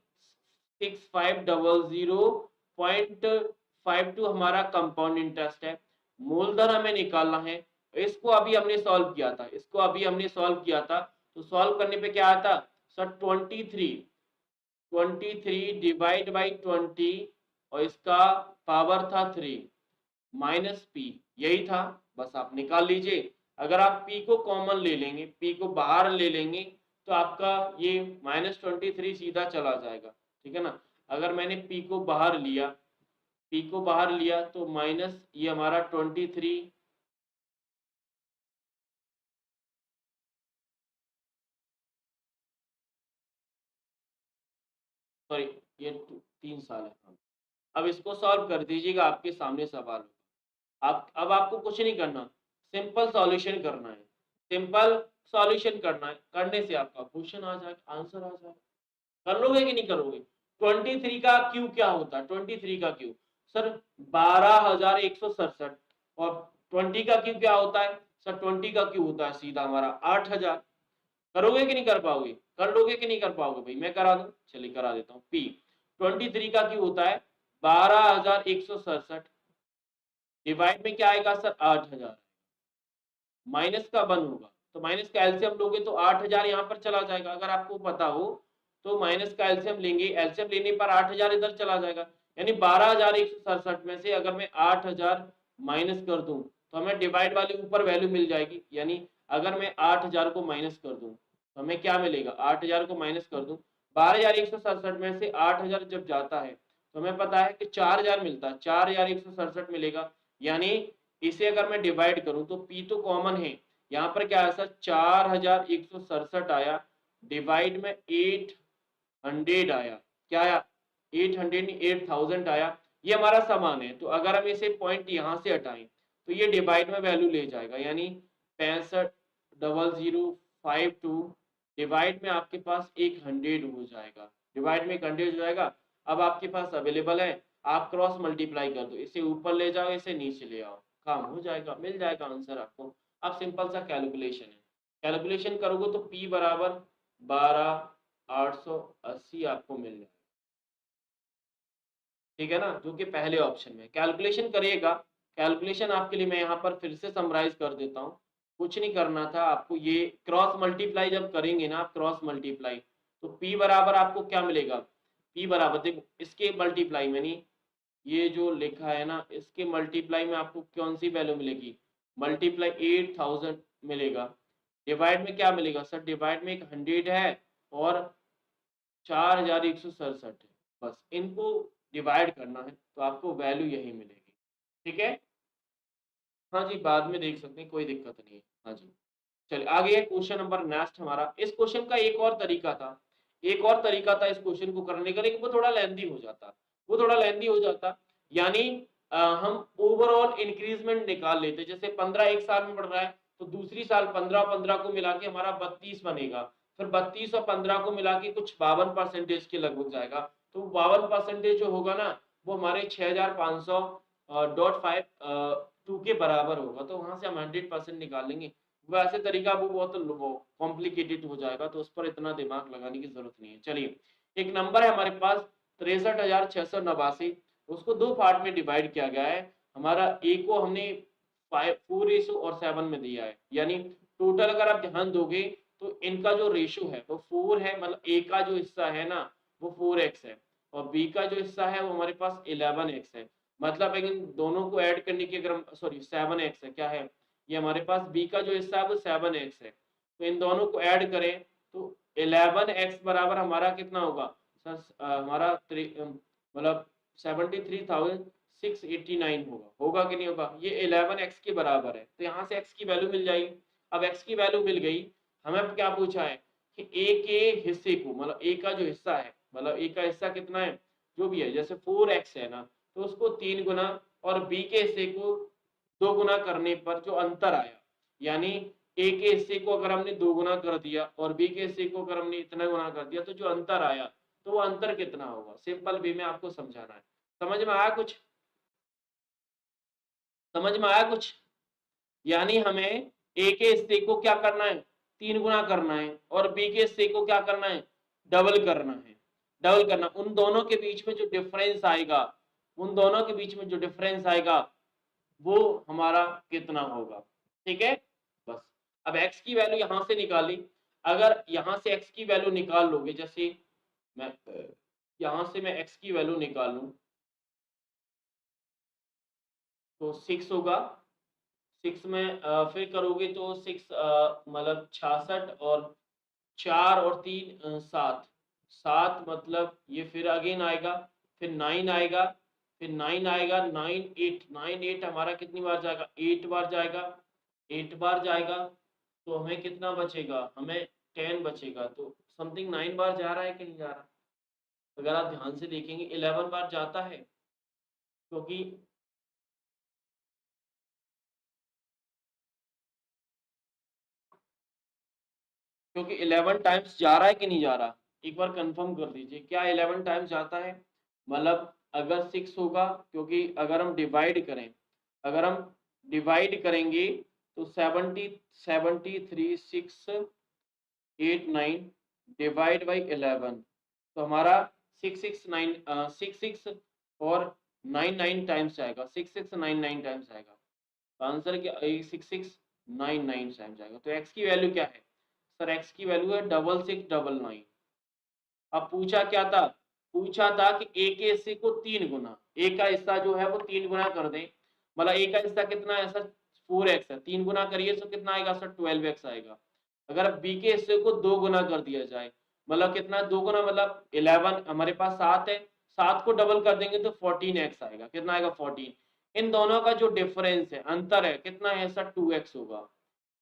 6500.52 हमारा कंपाउंड इंटरेस्ट है। मूलधन हमें निकालना है, इसको अभी हमने सॉल्व किया था, इसको अभी हमने सॉल्व किया था। तो सॉल्व करने पे क्या आता सर, 23 डिवाइड बाई 20 और इसका पावर था 3 माइनस पी, यही था। बस आप निकाल लीजिए। अगर आप पी को कॉमन ले लेंगे, पी को बाहर ले लेंगे, तो आपका ये -23 सीधा चला जाएगा, ठीक है ना। अगर मैंने पी को बाहर लिया, पी को बाहर लिया तो माइनस ये हमारा 23, सॉरी ये 3 साल है। हाँ। अब इसको सॉल्व कर दीजिएगा, आपके सामने सवाल होगा। आप अब आपको कुछ नहीं करना, सिंपल सॉल्यूशन करना है, सिंपल सॉल्यूशन करना है, करने से आपका क्वेश्चन आ जाएगा, आंसर आ जाएगा। कर लोगे कि नहीं करोगे। 23 का क्यू क्या होता है, 23 का क्यू सर 12,167, और 20 का क्यू क्या होता है सर, 20 का क्यू होता है सीधा हमारा 8,000। करोगे कि नहीं कर पाओगे, कर लोगे कि नहीं कर पाओगे भाई, मैं करा दूं, चलिए करा देता हूँ। पी 23 का क्यू होता है 12,167, डिवाइड में क्या आएगा सर 8,000, माइनस का 1 होगा, तो माइनस का एलसीएम लोगे तो 8000 यहाँ पर चला जाएगा। अगर आपको पता हो तो माइनस का एलसीएम लेंगे, एलसीएम लेने पर 8000 इधर चला जाएगा, यानी 12167 में से अगर मैं 8000 माइनस कर दूं तो हमें डिवाइड वाली ऊपर वैल्यू मिल जाएगी। यानी अगर मैं 8000 को माइनस कर दूं तो हमें क्या मिलेगा, 8000 को माइनस कर दूं, 12167 में से 8000 जब जाता है तो हमें पता है कि 4000 मिलता है, 4167 मिलेगा। यानी इसे अगर मैं डिवाइड करूं तो पी तो कॉमन है, यहाँ पर क्या है सर 4167 आया, डिवाइड में 800 आया, क्या आया 800 नहीं 8000 आया, ये हमारा समान है। तो अगर हम इसे पॉइंट यहाँ से हटाएं तो ये डिवाइड में वैल्यू ले जाएगा, यानी 650052 डिवाइड में आपके पास 100 हो जाएगा, डिवाइड में 100 हो जाएगा। अब आपके पास अवेलेबल है, आप क्रॉस मल्टीप्लाई कर दो, इसे ऊपर ले जाओ इसे नीचे ले आओ, काम हो जाएगा, मिल जाएगा आंसर आपको। अब सिंपल सा कैलकुलेशन है, कैलकुलेशन करोगे तो P बराबर 12880 आपको मिल जाएगा, ठीक है ना, जो कि पहले ऑप्शन में। कैलकुलेशन करिएगा, कैलकुलेशन आपके लिए मैं यहाँ पर फिर से समराइज कर देता हूँ, कुछ नहीं करना था आपको, ये क्रॉस मल्टीप्लाई जब करेंगे ना आप क्रॉस मल्टीप्लाई तो P बराबर आपको क्या मिलेगा, P बराबर देखो इसके मल्टीप्लाई में नहीं, ये जो लिखा है ना इसके मल्टीप्लाई में आपको कौन सी वैल्यू मिलेगी, मल्टीप्लाई 8000 मिलेगा, डिवाइड में क्या मिलेगा सर, डिवाइड में एक 100 है और 4167 है, बस इनको डिवाइड करना है तो आपको वैल्यू यही मिलेगी, ठीक है। हाँ जी बाद में देख सकते हैं, कोई दिक्कत नहीं है। हाँ जी चलिए आगे है क्वेश्चन नंबर नेक्स्ट हमारा। इस क्वेश्चन का एक और तरीका था, एक और तरीका था इस क्वेश्चन को करने का, लेकिन वो थोड़ा लेंदी हो जाता, वो थोड़ा लेंदी हो जाता, यानी हम ओवरऑल इंक्रीजमेंट निकाल लेते, जैसे 15 एक साल में बढ़ रहा है तो दूसरी साल 15 को मिला के हमारा 32 बनेगा, फिर 32 और 15 को मिला के कुछ 52% के लगभग जाएगा, तो 52% जो होगा ना वो हमारे 6500.52 के बराबर होगा, तो वहां से हम 100% निकाल लेंगे। वैसे तरीका वो बहुत कॉम्प्लिकेटेड हो जाएगा, तो उस पर इतना दिमाग लगाने की जरूरत नहीं है। चलिए एक नंबर है हमारे पास 63,689, उसको दो पार्ट में डिवाइड किया गया है, हमारा ए को हमने 4:7 में दिया है, यानी टोटल अगर आप ध्यान दोगे तो इनका जो रेशो है वो 4 है, मतलब ए का जो हिस्सा है ना वो 4x है और बी का जो हिस्सा है वो हमारे पास 11x है, मतलब इन दोनों को ऐड करने की अगर सॉरी 7x है, क्या है ये हमारे पास बी का जो हिस्सा है वो 7x है, तो इन दोनों को ऐड करें तो 11x बराबर हमारा कितना होगा सर, हमारा मतलब 73,689 होगा कि नहीं होगा, ये 11x के बराबर है, तो यहाँ से x की वैल्यू मिल जाएगी। अब x की वैल्यू मिल गई, हमें क्या पूछा है कि a के हिस्से को, मतलब a का जो हिस्सा है, मतलब a का हिस्सा कितना है जो भी है, जैसे 4x है ना तो उसको 3 गुना और b के हिस्से को 2 गुना करने पर जो अंतर आया, यानी a के हिस्से को अगर हमने 2 गुना कर दिया और b के हिस्से को अगर हमने इतना गुना कर दिया तो जो अंतर आया तो वो अंतर कितना होगा, सिंपल वे में आपको समझाना है। समझ में आया कुछ, समझ में आया कुछ, यानी हमें ए के हिस्से को क्या करना है 3 गुना करना है और बी के हिस्से को क्या करना है डबल करना है, डबल करना, उन दोनों के बीच में जो डिफरेंस आएगा, उन दोनों के बीच में जो डिफरेंस आएगा वो हमारा कितना होगा, ठीक है। बस अब x की वैल्यू यहां से निकाली, अगर यहां से x की वैल्यू निकाल लोगे, जैसे मैं यहां से मैं x की वैल्यू निकालूं तो 6 होगा, 6 में फिर करोगे तो 6 मतलब 66 और 4 और 3 7, 7 मतलब ये फिर अगेन आएगा, फिर 9 आएगा, फिर 9 आएगा, 9 8 हमारा कितनी बार जाएगा 8 बार जाएगा, 8 बार जाएगा, तो हमें कितना बचेगा, हमें 10 बचेगा, तो समथिंग 9 बार जा रहा है कि नहीं जा रहा, अगर आप ध्यान से देखेंगे 11 बार जाता है, क्योंकि क्योंकि 11 टाइम्स जा रहा है कि नहीं जा रहा, एक बार कंफर्म कर दीजिए क्या 11 टाइम्स जाता है, मतलब अगर 6 होगा, क्योंकि अगर हम डिवाइड करें, अगर हम डिवाइड करेंगे तो 73,689 डिवाइड बाई 11, तो हमारा 6 और 9 टाइम्स आएगा, 6699 टाइम्स आएगा, तो आंसर क्या 6 99 टाइम्स आएगा। तो x की वैल्यू क्या है सर? x की वैल्यू है 6699। अब पूछा क्या था? पूछा था कि a के हिस्से को 3 गुना, a का हिस्सा जो है वो 3 गुना कर दें। मतलब a का हिस्सा कितना है सर? 4x है, 3 गुना करिए तो कितना आएगा सर? 12x आएगा। अगर b के हिस्से को 2 गुना कर दिया जाए, मतलब कितना 2 गुना मतलब 11, हमारे पास 7 है, 7 को डबल कर देंगे तो 14x आएगा। कितना आएगा? 14। इन दोनों का जो डिफरेंस है, अंतर है, कितना है सर? 2x होगा।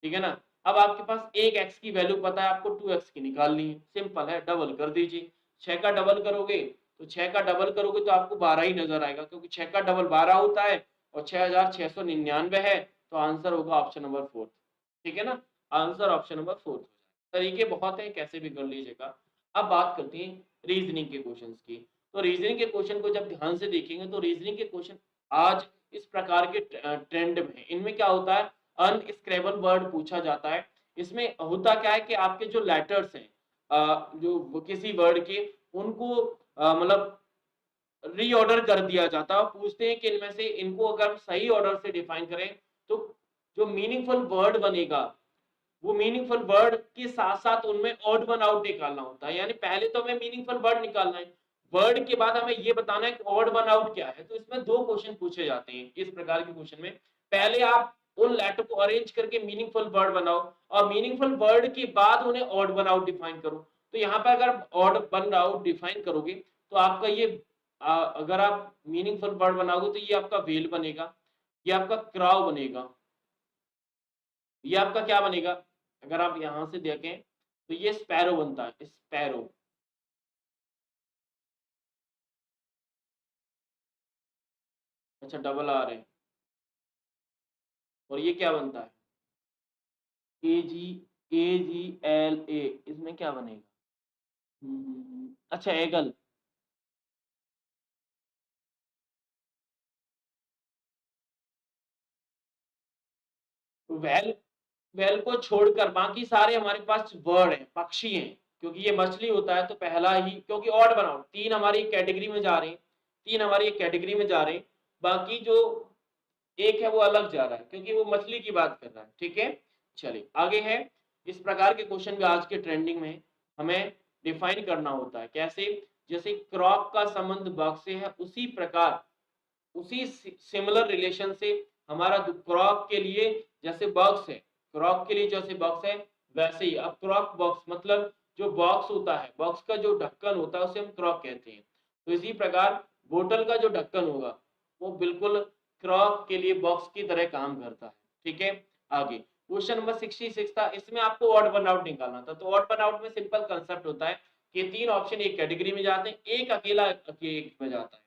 ठीक है ना? अब आपके पास एक x की वैल्यू पता है, आपको 2x की निकालनी है। सिंपल है, डबल कर दीजिए। 6 का डबल करोगे तो 6 का डबल करोगे तो आपको 12 ही नजर आएगा, क्योंकि 6 का डबल 12 होता है और 6699 है। तो आंसर होगा ऑप्शन नंबर 4। ठीक है ना? Answer option number 4। तरीके बहुत हैं, कैसे भी कर लीजिएगा। अब बात करते हैं रीजनिंग के क्वेश्चंस की। तो रीजनिंग के क्वेश्चन को जब ध्यान से देखेंगे तो रीजनिंग के क्वेश्चन आज इस प्रकार के ट्रेंड में है। इनमें क्या होता है? अनस्क्रेबल वर्ड पूछा जाता है। इसमें होता क्या है कि आपके जो लेटर्स हैं जो किसी वर्ड के, उनको मतलब रीऑर्डर कर दिया जाता है और पूछते हैं कि इनमें से इनको अगर सही ऑर्डर से डिफाइन करें तो जो मीनिंगफुल वर्ड बनेगा, वो मीनिंगफुल वर्ड के साथ साथ उनमें ऑड वन आउट निकालना होता है। यानी पहले तो हमें मीनिंगफुल वर्ड निकालना है, वर्ड के बाद हमें ये बताना है कि ऑड वन आउट क्या है। तो इसमें दो क्वेश्चन पूछे जाते हैं इस प्रकार के क्वेश्चन में। पहले आप उन लेटर को अरेंज करके मीनिंगफुल वर्ड बनाओ और मीनिंगफुल वर्ड के बाद उन्हें ऑड वन आउट डिफाइन करो। तो यहाँ पर अगर ऑड वन आउट डिफाइन करोगे तो आपका ये अगर आप मीनिंगफुल वर्ड बनाओगे तो ये आपका वेल बनेगा, ये आपका क्राउ बनेगा, ये आपका क्या बनेगा? अगर आप यहां से देखें तो ये स्पैरो बनता है, स्पैरो। अच्छा, डबल आर है। और ये क्या बनता है? ए जी, AGLA। इसमें क्या बनेगा? अच्छा, एगल। वेल, वेल को छोड़कर बाकी सारे हमारे पास वर्ड हैं, पक्षी हैं। क्योंकि ये मछली होता है तो पहला ही, क्योंकि ऑड बनाओ, तीन हमारी कैटेगरी में जा रहे हैं, तीन हमारी एक कैटेगरी में जा रहे हैं, बाकी जो एक है वो अलग जा रहा है क्योंकि वो मछली की बात कर रहा है। ठीक है, चलिए आगे है। इस प्रकार के क्वेश्चन भी आज के ट्रेंडिंग में हमें डिफाइन करना होता है। कैसे? जैसे क्रॉप का संबंध बॉक्स से है, उसी प्रकार उसी सिमिलर रिलेशन से हमारा क्रॉप के लिए जैसे बॉक्स है, क्रॉप के लिए जैसे बॉक्स है वैसे ही अब क्रॉप बॉक्स मतलब जो बॉक्स होता है, बॉक्स का जो ढक्कन होता है उसे हम क्रॉप कहते हैं। तो इसी प्रकार बोतल का जो ढक्कन होगा वो बिल्कुल क्रॉप के लिए बॉक्स की तरह काम करता है। ठीक है, आगे क्वेश्चन नंबर 66 था, इसमें आपको ऑड वन आउट निकालना था। तो ऑड वन आउट में सिंपल कंसेप्ट होता है कि तीन ऑप्शन एक कैटेगरी में जाते हैं, एक अकेला एक में जाता है।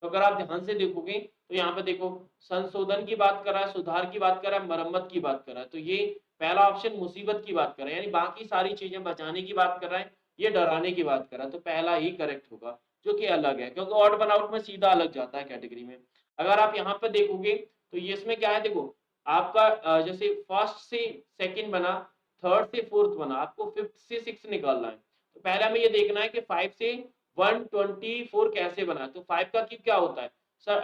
तो अगर आप ध्यान से देखोगे तो यहाँ पे देखो, संशोधन की बात कर रहा है, सुधार की बात कर रहा है, मरम्मत की बात कर रहा है। तो ये पहला ऑप्शन मुसीबत की बात कर रहा है, यानी बाकी सारी चीजें बचाने की बात कर रहा है, ये डराने की बात कर रहा है। तो पहला ही करेक्ट होगा, जो कि अलग है, क्योंकि ऑड वन आउट में सीधा अलग जाता है कैटेगरी में। अगर आप यहाँ पे देखोगे तो ये इसमें क्या है, देखो आपका जैसे फर्स्ट से सेकंड बना, थर्ड से फोर्थ बना, आपको फिफ्थ से सिक्स निकालना है। तो पहले हमें ये देखना है कि 5 से 124 कैसे बना। तो 5 का क्यूब क्या होता है सर?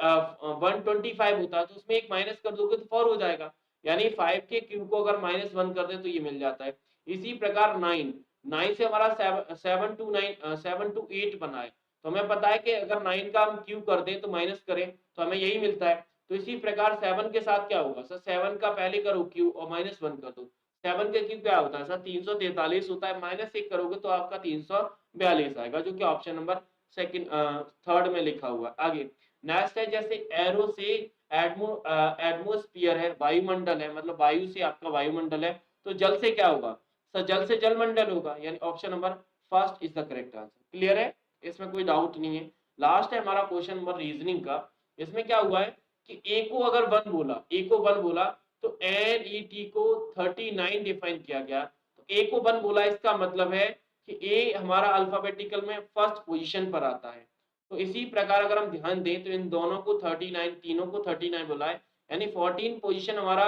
125 होता है, तो उसमें एक माइनस कर दोगे तो 4 हो जाएगा। यानी 5 के क्यूब को अगर -1 कर दे तो ये मिल जाता है। इसी प्रकार 9, 9 से हमारा 7 to 8 बना है। तो हमें पता है कि अगर 9 का हम क्यूब कर दें तो माइनस करें तो हमें यही मिलता है। तो इसी प्रकार 7 के साथ क्या होगा सर? 7 का पहले करो क्यूब और -1 कर दो। 7 का क्यूब क्या होता है सर? 343 होता है, -1 करोगे तो आपका 342 आएगा, जो कि ऑप्शन नंबर सेकंड थर्ड में लिखा हुआ है। आगे नेक्स्ट है, जैसे एरो से एटमोस्फियर है, वायुमंडल है, मतलब वायु से आपका वायुमंडल है। तो जल से क्या होगा सर? जल से जलमंडल होगा, यानी option number first is the correct answer. Clear है, इसमें कोई डाउट नहीं है। लास्ट है हमारा क्वेश्चन नंबर रीजनिंग का। इसमें क्या हुआ है कि ए को अगर वन बोला, ए को वन बोला तो NET को 39 डिफाइन किया गया। तो ए को वन बोला, इसका मतलब है कि ए हमारा अल्फाबेटिकल में फर्स्ट पोजीशन पर आता है। तो इसी प्रकार अगर हम ध्यान दें तो इन दोनों को 39, तीनों को 39 बोला है, यानी 14 पोजीशन हमारा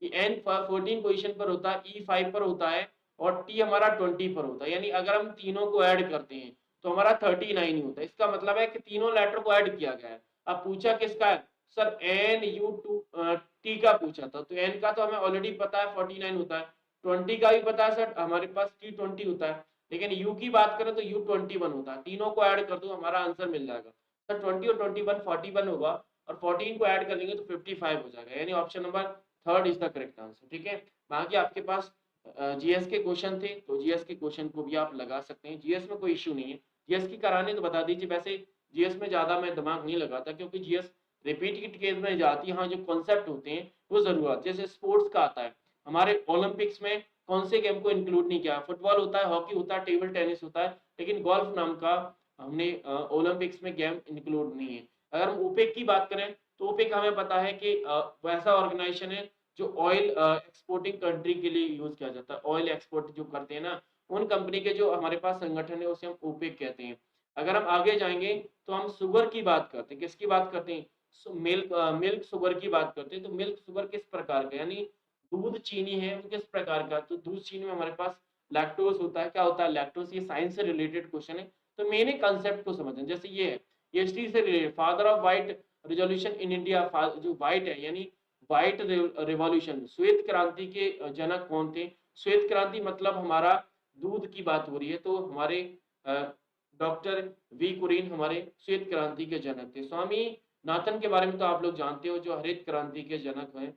एन 14 पोजीशन पर होता है, E5 पर होता है और T हमारा 20 पर होता है। यानी अगर हम तीनों को ऐड करते हैं तो हमारा 39 ही होता है। इसका मतलब है कि तीनों लेटर को ऐड किया गया है। अब पूछा किसका है सर? टी का पूछा था, तो एन का तो हमें ऑलरेडी पता है 49 होता है, 20 का भी पता है सर, हमारे पास T20 होता है, लेकिन यू की बात करें तो U21 होता है। तीनों को ऐड कर दो, हमारा आंसर मिल जाएगा सर, 20 और 21 41 होगा, और 14 को ऐड कर लेंगे तो 55 हो जाएगा, यानी option number third is the correct answer. ठीक है, बाकी आपके पास जीएस के क्वेश्चन थे, तो जीएस के क्वेश्चन को भी आप लगा सकते हैं, जीएस में कोई इश्यू नहीं है। जीएस की कराने तो बता दीजिए, वैसे जीएस में ज्यादा मैं दिमाग नहीं लगाता, क्योंकि जीएस रिपीट की केस में जाती है, हाँ जो कॉन्सेप्ट होते हैं वो जरूर आते हैं। जैसे स्पोर्ट्स का आता है, हमारे ओलंपिक्स में कौन से गेम को इंक्लूड नहीं किया, फुटबॉल होता है, हॉकी होता है, टेबल टेनिस होता है, लेकिन गोल्फ नाम का हमने ओलंपिक्स में गेम इंक्लूड नहीं है। अगर हम ओपेक की बात करें, तो ओपेक हमें पता है कि वैसा ऑर्गेनाइजेशन है जो ऑयल एक्सपोर्टिंग कंट्री के लिए यूज किया जाता है, ऑयल एक्सपोर्ट जो करते हैं ना, उन कंपनी के जो हमारे पास संगठन है उसे हम ओपेक कहते हैं। अगर हम आगे जाएंगे तो हम शुगर की बात करते हैं, किसकी बात करते हैं, मिल्क शुगर की बात करते हैं। तो मिल्क शुगर किस प्रकार का, यानी दूध चीनी है वो किस प्रकार का, तो दूध चीनी में हमारे पास लैक्टोज होता है, क्या होता है लैक्टोज, ये साइंस से रिलेटेड क्वेश्चन है, तो मेन कंसेप्ट को समझें। जैसे ये है, ये हिस्ट्री से related, father of white revolution in India, जो व्हाइट है यानी व्हाइट रिवॉल्यूशन, श्वेत क्रांति के जनक कौन थे, श्वेत क्रांति मतलब हमारा दूध की बात हो रही है, तो हमारे डॉक्टर वी कुरीन हमारे श्वेत क्रांति के जनक थे। स्वामी नाथन के बारे में तो आप लोग जानते हो, जो हरित क्रांति के जनक हैं।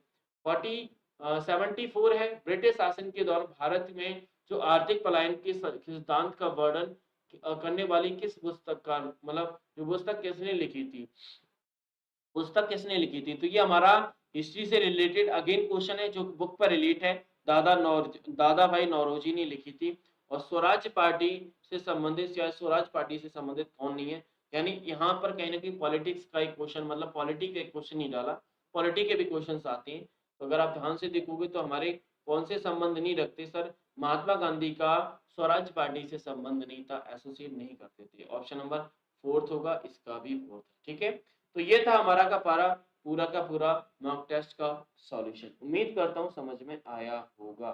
74 है, ब्रिटिश शासन के दौरान भारत में जो आर्थिक पलायन के सिद्धांत का वर्णन करने वाली किस पुस्तक का, मतलब जो पुस्तक किसने लिखी थी, पुस्तक किसने लिखी थी, तो ये हमारा हिस्ट्री से रिलेटेड अगेन क्वेश्चन है, जो बुक पर रिलेट है, दादा भाई नौरोजी ने लिखी थी। और स्वराज पार्टी से संबंधित या स्वराज पार्टी से संबंधित कौन नहीं है, यानी यहाँ पर कहीं ना कहीं पॉलिटिक्स का एक क्वेश्चन, मतलब पॉलिटी का एक क्वेश्चन नहीं डाला, पॉलिटी के भी क्वेश्चन आते हैं। तो अगर आप ध्यान से देखोगे तो हमारे कौन से संबंध नहीं रखते सर, महात्मा गांधी का स्वराज पार्टी से संबंध नहीं था, एसोसिएट नहीं करते थे। ऑप्शन नंबर फोर्थ होगा, इसका भी फोर्थ। ठीक है, तो ये था हमारा पूरा का पूरा मॉक टेस्ट का सॉल्यूशन। उम्मीद करता हूँ समझ में आया होगा।